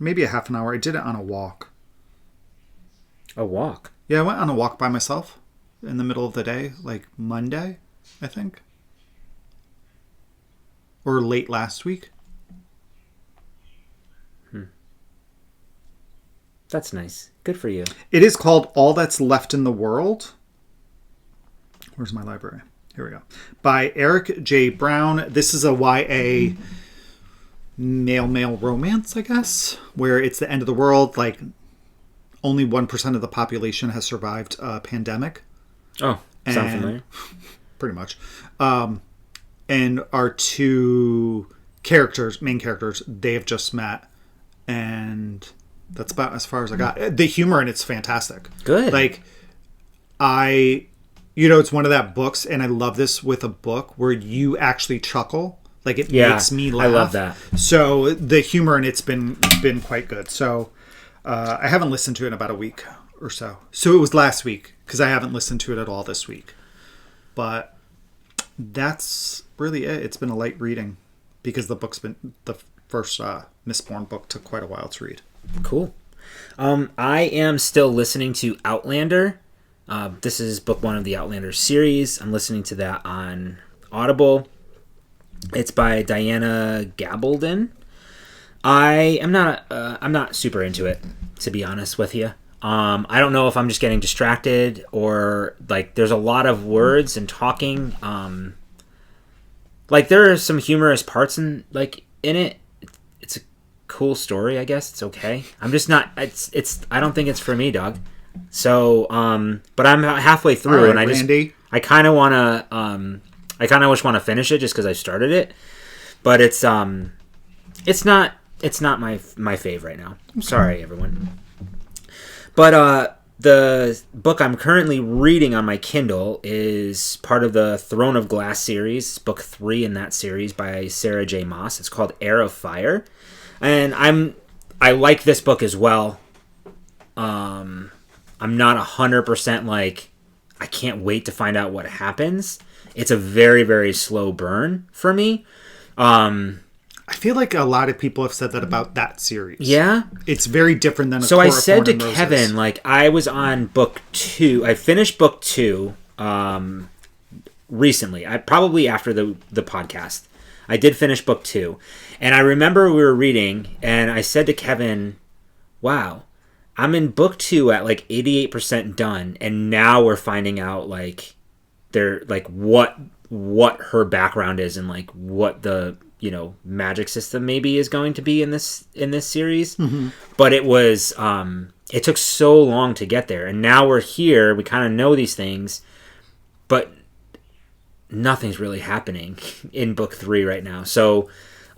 maybe a half an hour. I did it on a walk. A walk? Yeah, I went on a walk by myself in the middle of the day, like Monday, I think. Or late last week. That's nice. Good for you. It is called All That's Left in the World. Where's my library? Here we go. By Erik J. Brown. This is a YA male romance, I guess, where it's the end of the world. Like, only 1% of the population has survived a pandemic. Oh, sound familiar? Pretty much. And our two main characters, they have just met. And that's about as far as I got. The humor in it's fantastic. Good. Like, it's one of that books, and I love this with a book where you actually chuckle. Like, it makes me laugh. I love that. So the humor in it's been quite good. So I haven't listened to it in about a week or so. So it was last week, because I haven't listened to it at all this week. But that's really it. It's been a light reading, because the first Mistborn book took quite a while to read. Cool. I am still listening to Outlander. This is book 1 of the Outlander series. I'm listening to that on Audible. It's by Diana Gabaldon. I'm not super into it, to be honest with you. I don't know if I'm just getting distracted or like there's a lot of words and talking. Like there are some humorous parts in it. It's a cool story, I guess. It's okay. I'm just not. I don't think it's for me, dog. So, but I'm halfway through, right, and I kind of want to. I kind of want to finish it just because I started it, but it's not my fave right now. I'm sorry, everyone. But the book I'm currently reading on my Kindle is part of the Throne of Glass series, book 3 in that series by Sarah J. Maas. It's called Heir of Fire, and I like this book as well. I'm not 100% like I can't wait to find out what happens. It's a very, very slow burn for me. I feel like a lot of people have said that about that series. Yeah? It's very different than So I said to Kevin, like, I was on book 2. I finished book 2 recently. Probably after the podcast. I did finish book 2. And I remember we were reading, and I said to Kevin, wow, I'm in book 2 at, like, 88% done, and now we're finding out, like, they're, like, what her background is and, like, what the magic system maybe is going to be in this series. Mm-hmm. But it was it took so long to get there, and now we're here. We kind of know these things, but nothing's really happening in book 3 right now. So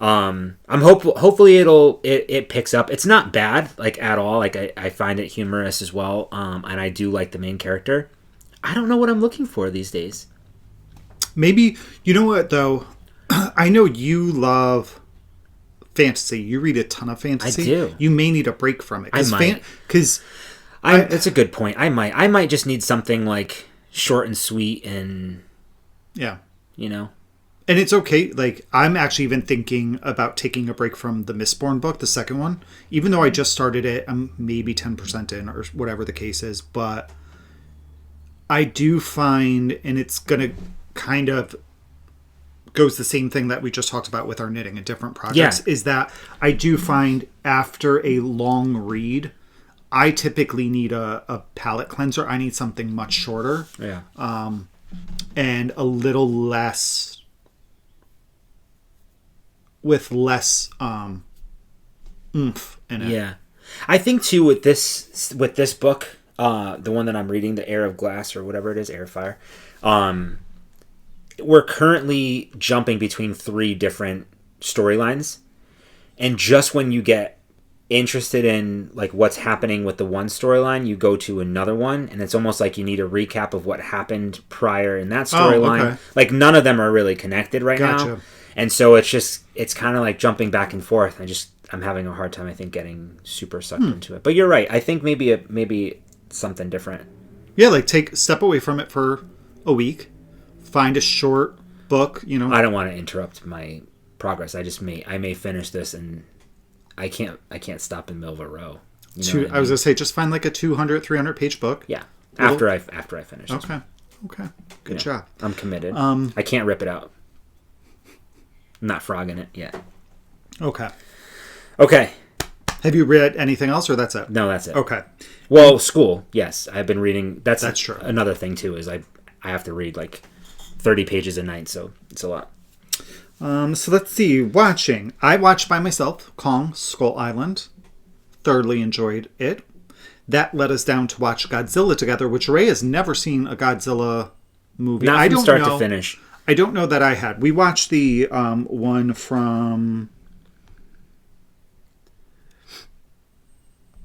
I'm hopefully it picks up. It's not bad like at all. Like I find it humorous as well, and I do like the main character. I don't know what I'm looking for these days. Maybe you know what though. I know you love fantasy. You read a ton of fantasy. I do. You may need a break from it. I might. It's a good point. I might just need something like short and sweet and... Yeah. You know? And it's okay. Like, I'm actually even thinking about taking a break from the Mistborn book, the second one. Even though I just started it, I'm maybe 10% in or whatever the case is. But I do find, and it's going to kind of goes the same thing that we just talked about with our knitting and different projects, is that I do find after a long read, I typically need a palette cleanser. I need something much shorter. Yeah. And a little less... with less oomph in it. Yeah. I think too with this book, the one that I'm reading, the Heir of Glass or whatever it is, Heir of Fire, we're currently jumping between 3 different storylines. And just when you get interested in like what's happening with the one storyline, you go to another one, and it's almost like you need a recap of what happened prior in that storyline. Okay. Like none of them are really connected right now. And so it's kind of like jumping back and forth. I'm having a hard time, I think, getting super sucked into it. But you're right. I think maybe something different. Yeah, like step away from it for a week. Find a short book, you know. I don't want to interrupt my progress. I may finish this and I can't stop in the middle of a row. You know I was going to say, just find like a 200, 300 page book. Yeah. After I finish. Okay. Good job. I'm committed. I can't rip it out. I'm not frogging it yet. Okay. Have you read anything else, or that's it? No, that's it. Okay. Well, school, yes. I've been reading. That's true. Another thing, too, is I have to read like 30 pages a night, so it's a lot. So let's see. Watching. I watched by myself, Kong, Skull Island. Thoroughly enjoyed it. That led us down to watch Godzilla together, which Ray has never seen a Godzilla movie. Not from start to finish. I don't know that I had. We watched the one from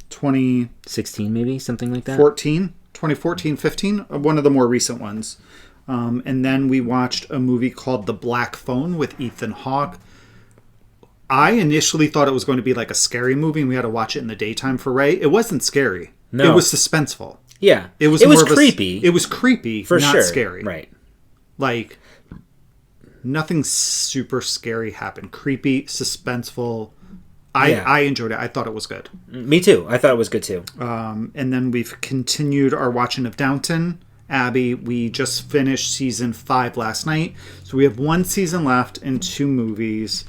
2016, maybe something like that. 2014, 15, one of the more recent ones. And then we watched a movie called The Black Phone with Ethan Hawke. I initially thought it was going to be like a scary movie, and we had to watch it in the daytime for Ray. It wasn't scary. No, it was suspenseful. Yeah, it was creepy. It was creepy, for not sure. Scary. Right. Like, nothing super scary happened. Creepy, suspenseful. I enjoyed it. I thought it was good. Me too. I thought it was good too. And then we've continued our watching of Downton Abbey. We just finished season 5 last night. So we have 1 season left and 2 movies.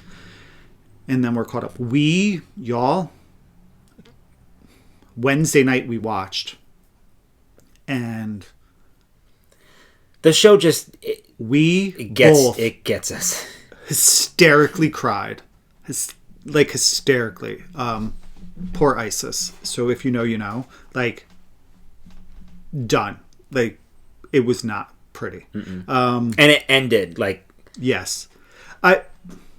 And then we're caught up. Wednesday night we watched. And... the show just... It gets us. Hysterically cried. Hysterically. Poor Isis. So if you know, you know. Like, done. Like, it was not pretty. And it ended, like... Yes.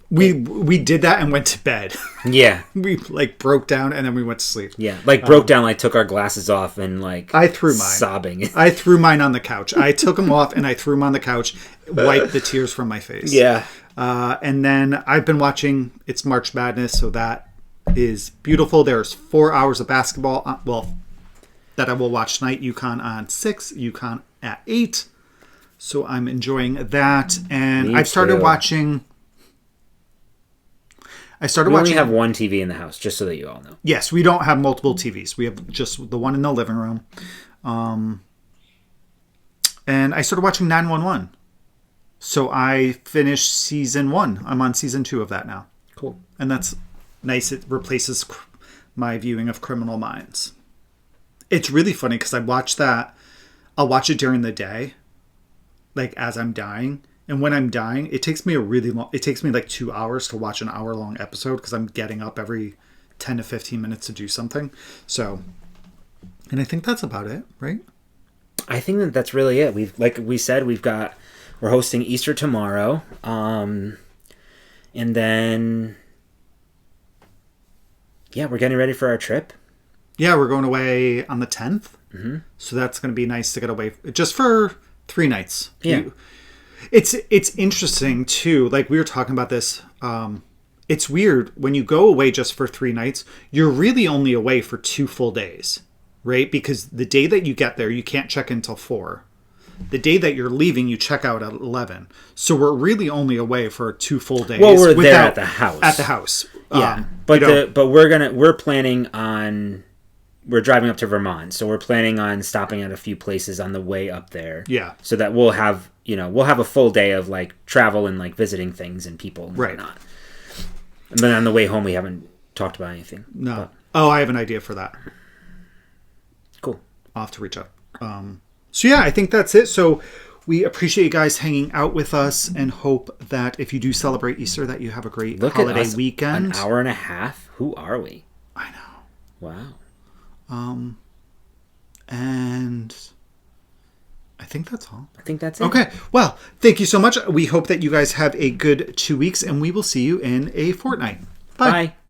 We did that and went to bed. Yeah. We, like, broke down and then we went to sleep. Yeah. Like, broke down, like, took our glasses off and, like... I threw mine. Sobbing. I threw mine on the couch. I took them off and I threw them on the couch, wiped the tears from my face. Yeah. And then I've been watching It's March Madness, so that is beautiful. There's 4 hours of basketball, that I will watch tonight. UConn on 6, UConn at 8. So I'm enjoying that. And I've started watching... We only have one TV in the house, just so that you all know. Yes, we don't have multiple TVs. We have just the one in the living room. And I started watching 911. So I finished season 1. I'm on season 2 of that now. Cool. And that's nice. It replaces my viewing of Criminal Minds. It's really funny because I watch that. I'll watch it during the day, like as I'm dying. And when I'm dying, it takes me it takes me like 2 hours to watch an hour-long episode because I'm getting up every 10 to 15 minutes to do something. So, and I think that's about it, right? I think that's really it. Like we said, we're hosting Easter tomorrow. And then, we're getting ready for our trip. Yeah, we're going away on the 10th. Mm-hmm. So that's going to be nice to get away just for 3 nights. Yeah. It's interesting too. Like we were talking about this it's weird when you go away just for 3 nights, you're really only away for 2 full days, right? Because the day that you get there, you can't check in till 4. The day that you're leaving, you check out at 11. So we're really only away for 2 full days. Well, we're there at the house. At the house. Yeah. But we're planning on, we're driving up to Vermont. So we're planning on stopping at a few places on the way up there. Yeah. So that we'll have a full day of like travel and like visiting things and people and whatnot. And then on the way home, we haven't talked about anything. No. But. Oh, I have an idea for that. Cool. I'll have to reach out. So yeah, I think that's it. So we appreciate you guys hanging out with us and hope that if you do celebrate Easter, that you have a great holiday weekend. An hour and a half? Who are we? I know. Wow. And I think that's all. I think that's it. Okay. Well, thank you so much. We hope that you guys have a good 2 weeks, and we will see you in a fortnight. Bye. Bye.